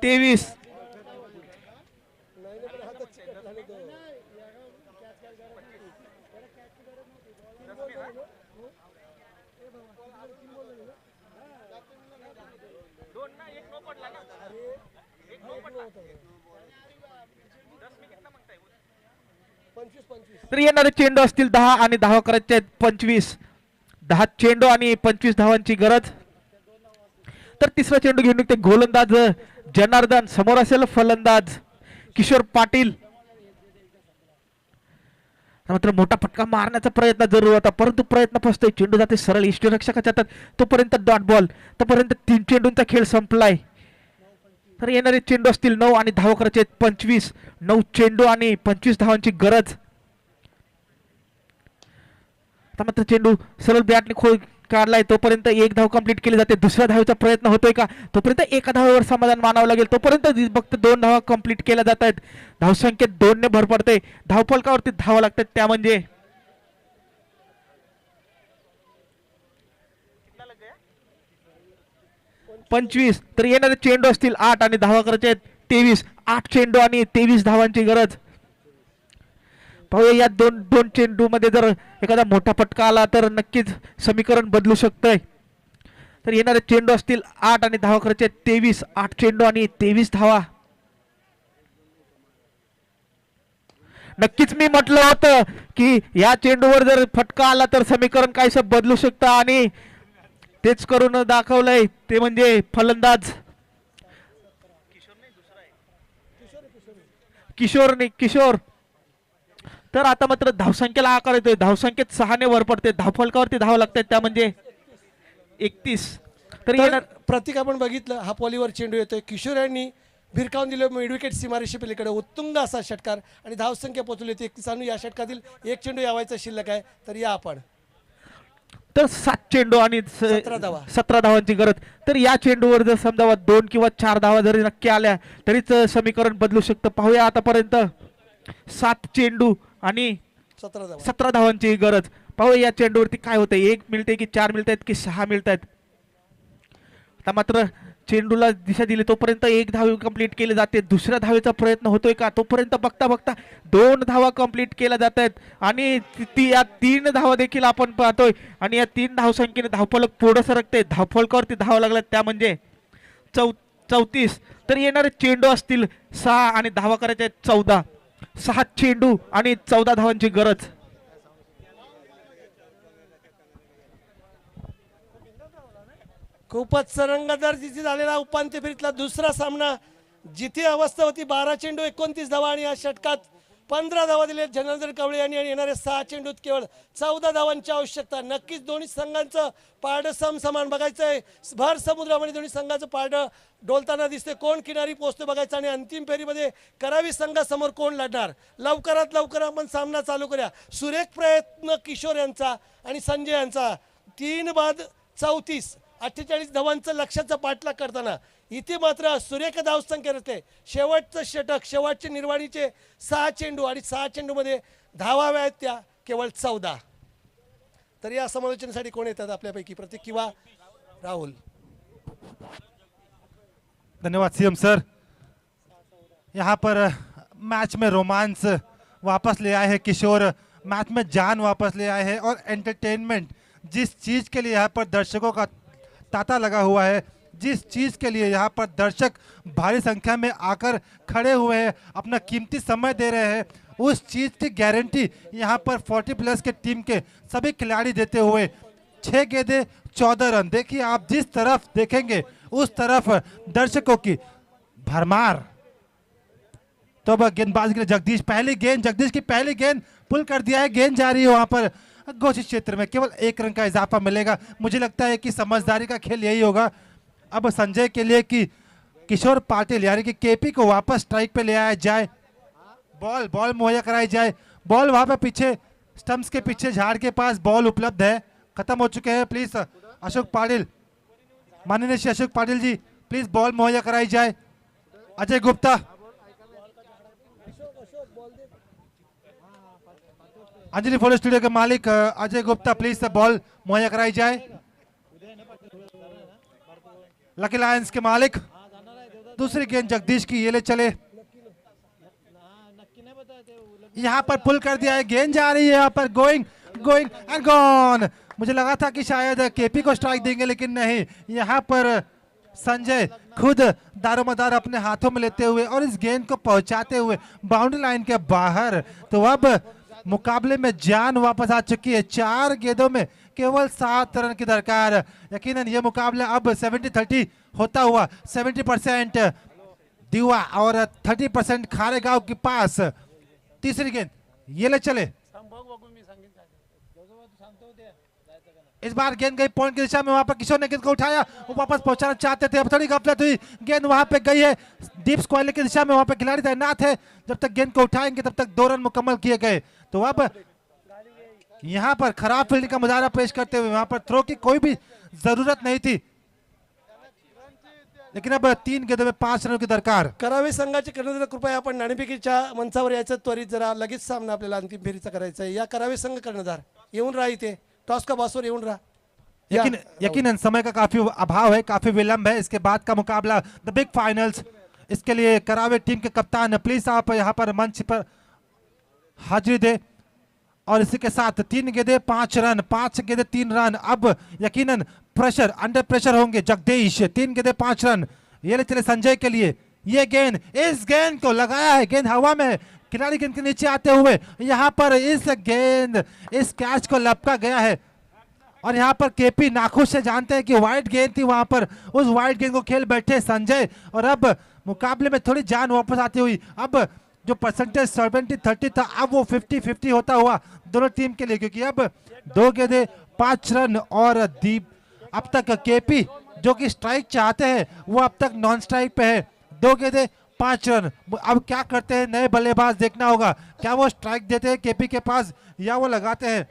23. तर येणारे चेंडू असतील 10 आणि धावा करायचे आहेत 25. 10 चेंडू आणि 25 धावांची गरज. तर तिसरा चेंडू घेऊन निघते गोलंदाज जनार्दन. समोर असेल फलंदाज किशोर पाटील. मात्र मोठा फटका मारण्याचा प्रयत्न जरूर होता परंतु प्रयत्न फसतोय. चेंडू जाते सरळ इष्टरक्षकाच्या हातात. तोपर्यंत डॉट बॉल. तोपर्यंत 3 चेंडूंचा खेळ संपलाय. तर येणारे चेंडू असतील 9 आणि धावा करायचे आहेत 25. 9 चेंडू आणि 25 धावांची गरज. मात्र चेंडू सरळ बॅटने खोल काढलाय तोपर्यंत 1 धाव कंप्लीट केली जाते. दुसऱ्या धावेचा प्रयत्न होतोय का तोपर्यंत 1 धावेवर समाधान मानावं लागेल. तोपर्यंत फक्त 2 धावा कंप्लीट केल्या जात आहेत. धावसंख्येत 2 ने भर पडते. धावफलकावरती धावा लागतात त्या म्हणजे 25. तर येणारे चेंडू असतील 8 आणि धावा करायचे आहेत 23. 8 चेंडू आणि 23 धावांची गरज. पाहूया या दोन चेंडू मध्ये जर एखादा मोठा फटका आला तर नक्कीच समीकरण बदलू शकतंय. तर येणारे चेंडू असतील 8 आणि धावा खर्च 23. 8 चेंडू आणि 23 धावा. नक्कीच मी म्हटलं होतं की या चेंडूवर जर फटका आला तर समीकरण काहीसं बदलू शकतं आणि तेच करून दाखवलंय. ते म्हणजे फलंदाज किशोर. तर आता मात्र धावसंख्येला आकार येतोय. धावसंख्येत 6 ने वर पडते. धावफलकावरती धावा लागतात त्या म्हणजे 31. तर तर येणार प्रतीक आपण बघितलं हा पॉलीवर चेंडू येतोय. किशोर यांनी भिरकावून दिलं मिडविकेट सीमारेषे पलीकडे उत्तुंग असा षटकार आणि धावसंख्या पोहोचली होती 31. या षटकातील एक चेंडू यावायचा शिल्लक आहे. तर या आपण तर 7 चेंडू आणि 17 धावा. 17 धावांची गरज. तर या चेंडूवर जर समजा 2 किंवा 4 धावा जरी नक्की आल्या तरीच समीकरण बदलू शकतं. पाहूया आतापर्यंत 7 चेंडू आणि 17 धावा. 17 धावांची गरज. पाहूया या चेंडूवरती काय होतंय. 1 मिळते की 4 मिळत आहेत की 6 मिळत आहेत. आता मात्र चेंडूला दिशा दिली तोपर्यंत 1 धाव कंप्लीट केली जाते. दुसऱ्या धावेचा प्रयत्न होतोय का तोपर्यंत बघता बघता 2 धावा कंप्लीट केल्या जात आहेत आणि या 3 धावा देखील आपण पाहतोय आणि या 3 धावसंख्येने धावफलक पुढे सरकते. धावफलकावरती धावा लागल्यात त्या म्हणजे 34. तर येणारे चेंडू असतील 6 आणि धावा करायच्या आहेत 14. 6 चेंडू आणि 14 धावांची गरज. खूपच सरंगदार जिथे झालेला उपांत्य फेरीतला दुसरा सामना जिथे अवस्था होती 12 चेंडू 29 धावा आणि या षटकात 15 धावा दिले जनार्दन कवळे यांनी आणि येणारे 6 चेंडूत केवळ 14 धावांची आवश्यकता. नक्कीच दोन्ही संघांचं पारडं समसमान बघायचंय. भर समुद्रामध्ये दोन्ही संघाचं पारडं डोलताना दिसते. कोण किनारी पोहोचतो बघायचं आणि अंतिम फेरीमध्ये करावी संघासमोर कोण लढणार. लवकरात लवकर आपण सामना चालू करूया. सुरेख प्रयत्न किशोर यांचा आणि संजय यांचा 3 बाद 34 48 धावांचं लक्ष्याचा पाठलाग करताना इथे मात्र सुरेख धावसंख्या असते. शेवटचं षटक शेवटचे निर्वाणीचे 6 चेंडू आणि 6 चेंडूमध्ये धावाव्या आहेत त्या केवळ 14. तर या समालोचनेसाठी कोण येतात आपल्यापैकी प्रतीक किंवा राहुल. धन्यवाद सीएम सर. यहाँ पर मैच में रोमांस वापस ले आए हैं किशोर. मैच में जान वापस ले आए हैं और एंटरटेनमेंट जिस चीज़ के लिए यहाँ पर दर्शकों का तांता लगा हुआ है, जिस चीज़ के लिए यहाँ पर दर्शक भारी संख्या में आकर खड़े हुए हैं, अपना कीमती समय दे रहे हैं, उस चीज़ की गारंटी यहाँ पर 40+ के टीम के सभी खिलाड़ी देते हुए 6 गेंदें 14 रन. देखिए आप जिस तरफ देखेंगे उस तरफ दर्शकों की भरमार. तो अब गेंदबाज के लिए जगदीश की पहली गेंद पुल कर दिया है. गेंद जा रही है वहाँ पर घोषित क्षेत्र में. केवल 1 रन का इजाफा मिलेगा. मुझे लगता है कि समझदारी का खेल यही होगा अब संजय के लिए कि किशोर पाटिल यानी कि केपी को वापस स्ट्राइक पे ले आया जाए. बॉल मुहैया कराई जाए. बॉल वहाँ पे पीछे स्टंप्स के पीछे झाड़ के पास बॉल उपलब्ध है. खत्म हो चुके हैं. प्लीज अशोक पाटिल, माननीय श्री अशोक पाटिल जी, प्लीज बॉल मुहैया कराई जाए. अजय गुप्ता, अंजलि फोटो स्टूडियो के मालिक अजय गुप्ता, प्लीज बॉल मुहैया कराई जाए. लकी लायंस के मालिक, दूसरी गेंद जगदीश की, ये ले चले. यहाँ पर पुल कर दिया है. गेंद जा रही है यहाँ पर गोइंग एंड गॉन. मुझे लगा था कि शायद केपी को स्ट्राइक देंगे लेकिन नहीं. यहाँ पर संजय खुद दारोमदार अपने हाथों में लेते हुए और इस गेंद को पहुंचाते हुए बाउंड्री लाइन के बाहर. तो अब मुकाबले में जान वापस आ चुकी है. 4 गेंदों में केवल 7 रन की दरकार. यकीनन ये मुकाबला अब 70-30 होता हुआ 70% दीवा और 30% खारेगांव के पास. तीसरी गेंद ये ले चले. इस बार गेंद गई पॉइंट की दिशा में. वहां पर किशोर ने गेंद को उठाया, वो वापस पहुंचाना चाहते थे. अब थोड़ी गफलत हुई. गेंद वहां पे गई है डीप स्क्वायर की दिशा में. वहां पे खिलाड़ी तैनात है. जब तक गेंद को उठाएंगे तब तक 2 रन मुकम्मल किए गए. तो अब यहां पर खराब फील्डिंग का मुजाहरा पेश करते हुए वहां पर थ्रो की कोई भी जरूरत नहीं थी. लेकिन अब 3 गेंदों में 5 रनों की दरकार. करावे संघाचे कर्णधार कृपया आपण नाणेफेकीच्या मंचावर यायचं. त्वरित जरा लगेच सामना आपल्याला अंतिम फेरीचा करायचा आहे. या करावे संघ कर्णधार येऊन राहा इथे. टॉस का बॉसवर येऊन राहा. यकीनन समय का काफी अभाव है, काफी विलंब है. इसके बाद का मुकाबला द बिग फाइनल्स इसके लिए करावे टीम के कप्तान प्लीज आप यहाँ पर मंच पर हाजिरी दे। और इसी के साथ 3 गेंदे 5 रन, 5 गेंदे 3 रन। अब यकीनन प्रेशर, अंडर प्रेशर होंगे जगदीश। 3 गेंदे 5 रन। ये ले चले संजय के लिए, ये गेंद, इस गेंद को लगाया है, गेंद हवा में, खिलाड़ी गेंद के नीचे आते हुए यहाँ पर इस गेंद, इस कैच को लपका गया है। और यहाँ पर केपी नाखुश से जानते हैं कि वाइड गेंद थी वहां पर, उस वाइड गेंद को खेल बैठे संजय। और अब मुकाबले में थोड़ी जान वापस आती हुई, अब जो परसेंटेज 70-30 था अब वो 50-50 होता हुआ दोनों टीम के लिए, क्योंकि अब 2 गेंदे 5 रन। और दीप अब तक केपी जो कि स्ट्राइक चाहते हैं वो अब तक नॉन स्ट्राइक पे है। 2 गेंदे 5 रन। अब क्या करते हैं नए बल्लेबाज, देखना होगा क्या वो स्ट्राइक देते हैं केपी के पास या वो लगाते हैं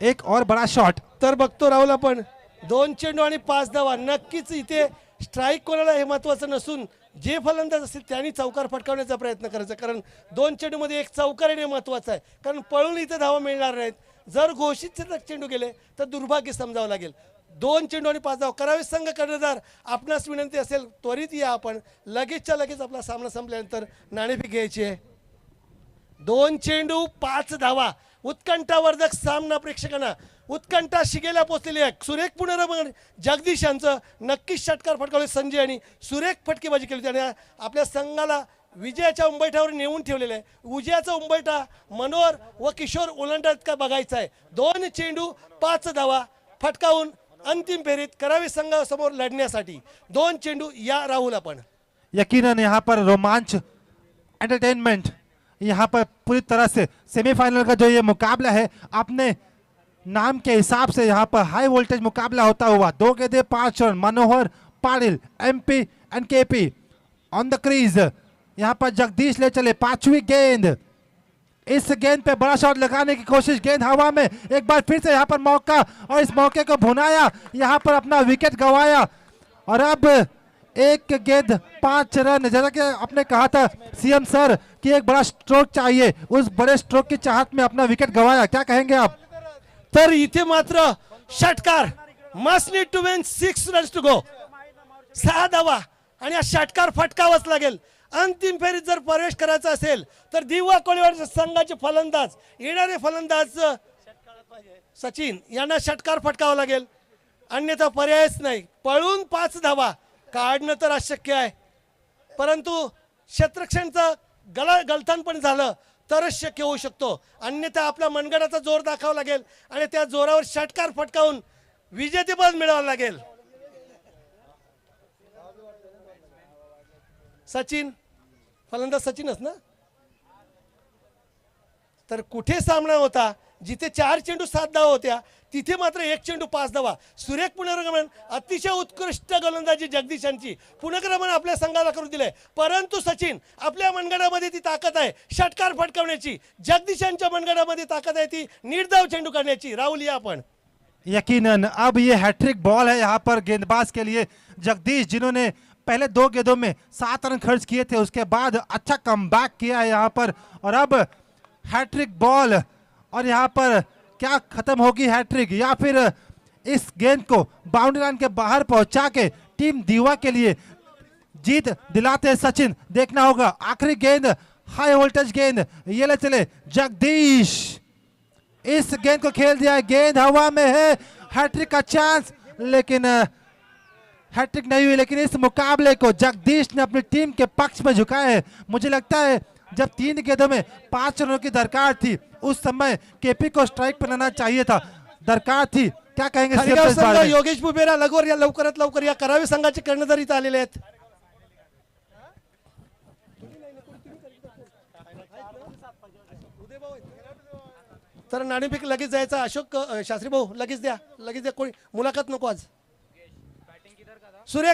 एक और बड़ा शॉट। तर बघतो राहुल आपण 2 चेंडू आणि 5 धावा। नक्कीच इथे स्ट्राईक कोणाला हे महत्वाचं नसून जे फलंदाज असतील त्यांनी चौकार फटकावण्याचा प्रयत्न करायचा, कारण 2 चेंडूमध्ये एक चौकार येणे महत्वाचं आहे, कारण पळून इथे धावा मिळणार नाहीत। जर घोषित चेंडू गेले तर दुर्भाग्य समजावं लागेल। 2 चेंडू आणि 5 धावा। करावे संघ कर्णधार आपणास विनंती असेल त्वरित या, आपण लगेचच्या लगेच आपला सामना संपल्यानंतर नाणेफेक घ्यायची आहे। 2 चेंडू 5 धावा। उत्कंठावर्धक सामना प्रेक्षकांना, उत्कंठा शिगेला पोचलेली आहे। सुरेख पुनरागमन जगदीश यांचं, नक्कीच षटकार फटकावले संजय यांनी, सुरेख फटकेबाजी केली त्याने आपल्या संघाला विजयाच्या उंबरठ्यावर नेऊन ठेवलेलं आहे। विजयाचा उंबरठा मनोहर व किशोर ओलांडत का बघायचा आहे। 2 चेंडू 5 धावा फटकावून अंतिम फेरीत करावे संघासमोर लढण्यासाठी 2 चेंडू या राहुल आपण। यकीनन यहाँ पर रोमांच, एंटरटेनमेंट यहाँ पर पूरी तरह से सेमीफाइनल का जो ये मुकाबला है अपने नाम के हिसाब से यहाँ पर हाई वोल्टेज मुकाबला होता हुआ। 2 गेंदे 5 run. Manohar Patil MP end KP on the crease. यहाँ पर जगदीश ले चले 5वीं गेंद। इस गेंद पे बड़ा शॉट लगाने की कोशिश, गेंद हवा में, एक बार फिर से यहाँ पर मौका, और इस मौके को भुनाया, यहाँ पर अपना विकेट गंवाया। और अब 1 गेंद 5 रन। जैसा कि आपने कहा था सीएम सर कि एक बड़ा स्ट्रोक चाहिए, उस बड़े स्ट्रोक की चाहत में अपना विकेट गंवाया, क्या कहेंगे आप? तर इथे मात्र षटकार, must need to win 6 runs to go. 6 धावा आणि हा षटकार फटकावाच लागेल। अंतिम फेरीत जर प्रवेश करायचा असेल तर दिवा कोळीवाड संघाचे फलंदाज, येणारे फलंदाज सचिन यांना षटकार फटकावा लागेल, अन्यथा पर्यायच नाही। पळून 5 धावा काढणं तर अशक्य आहे, परंतु क्षेत्ररक्षणचं गलथान पण झालं तरच शक्य होऊ शकतो, अन्यथा आपल्या मनगडाचा जोर दाखवावा लागेल आणि त्या जोरावर षटकार फटकावून विजेतेपद मिळवावं लागेल। सचिन, फलंदाज सचिनच ना? तर कुठे सामना होता जिथे 4 चेंडू 7 धावा होत्या, तिथे मात्र 1 चेंडू 5 धावा। सुरेख पुनरागमन, अतिशय उत्कृष्ट गोलंदाजी जगदीशांची, पुनरागमन आपल्या संघाला करून दिलंय, परंतु सचिन आपल्या मनगडामध्ये ती ताकद आहे षटकार फटकावण्याची, जगदीशांच्या मनगडामध्ये ताकद आहे ती निर्धाव चेंडू करण्याची। राहुल या आपण। यकीनन अब ये हैट्रिक बॉल है यहाँ पर गेंदबाज के लिए। जगदीश जिन्होंने पहले 2 गेंदों में 7 रन खर्च किए थे, उसके बाद अच्छा कमबैक किया है यहाँ पर, और अब हैट्रिक बॉल। और यहाँ पर क्या खत्म होगी हैट्रिक, या फिर इस गेंद को बाउंड्री लाइन के बाहर पहुंचा के टीम दीवा के लिए जीत दिलाते हैं सचिन। देखना होगा आखिरी गेंद, हाई वोल्टेज गेंद, ये ले चले जगदीश, इस गेंद को खेल दिया, गेंद हवा में है, हैट्रिक का चांस, लेकिन हैट्रिक नहीं हुई। लेकिन इस मुकाबले को जगदीश ने अपनी टीम के पक्ष में झुकाया है। मुझे लगता है जब 3 गेंदों में 5 रनों की दरकार थी, उस समय केपी को स्ट्राइक पर लाना चाहिए था, दरकार थी। क्या कहेंगे खालीगाव संघ योगेश बुबेरा लगोर या लवकरात लवकर या करावे संघाचे कर्णधार इथं आलेले आहेत। तर नाणेफेक लगेच जायचा। अशोक शास्त्री भाऊ लगेच द्या, लगेच द्या, कोणी मुलाखत नको आज। सुरेख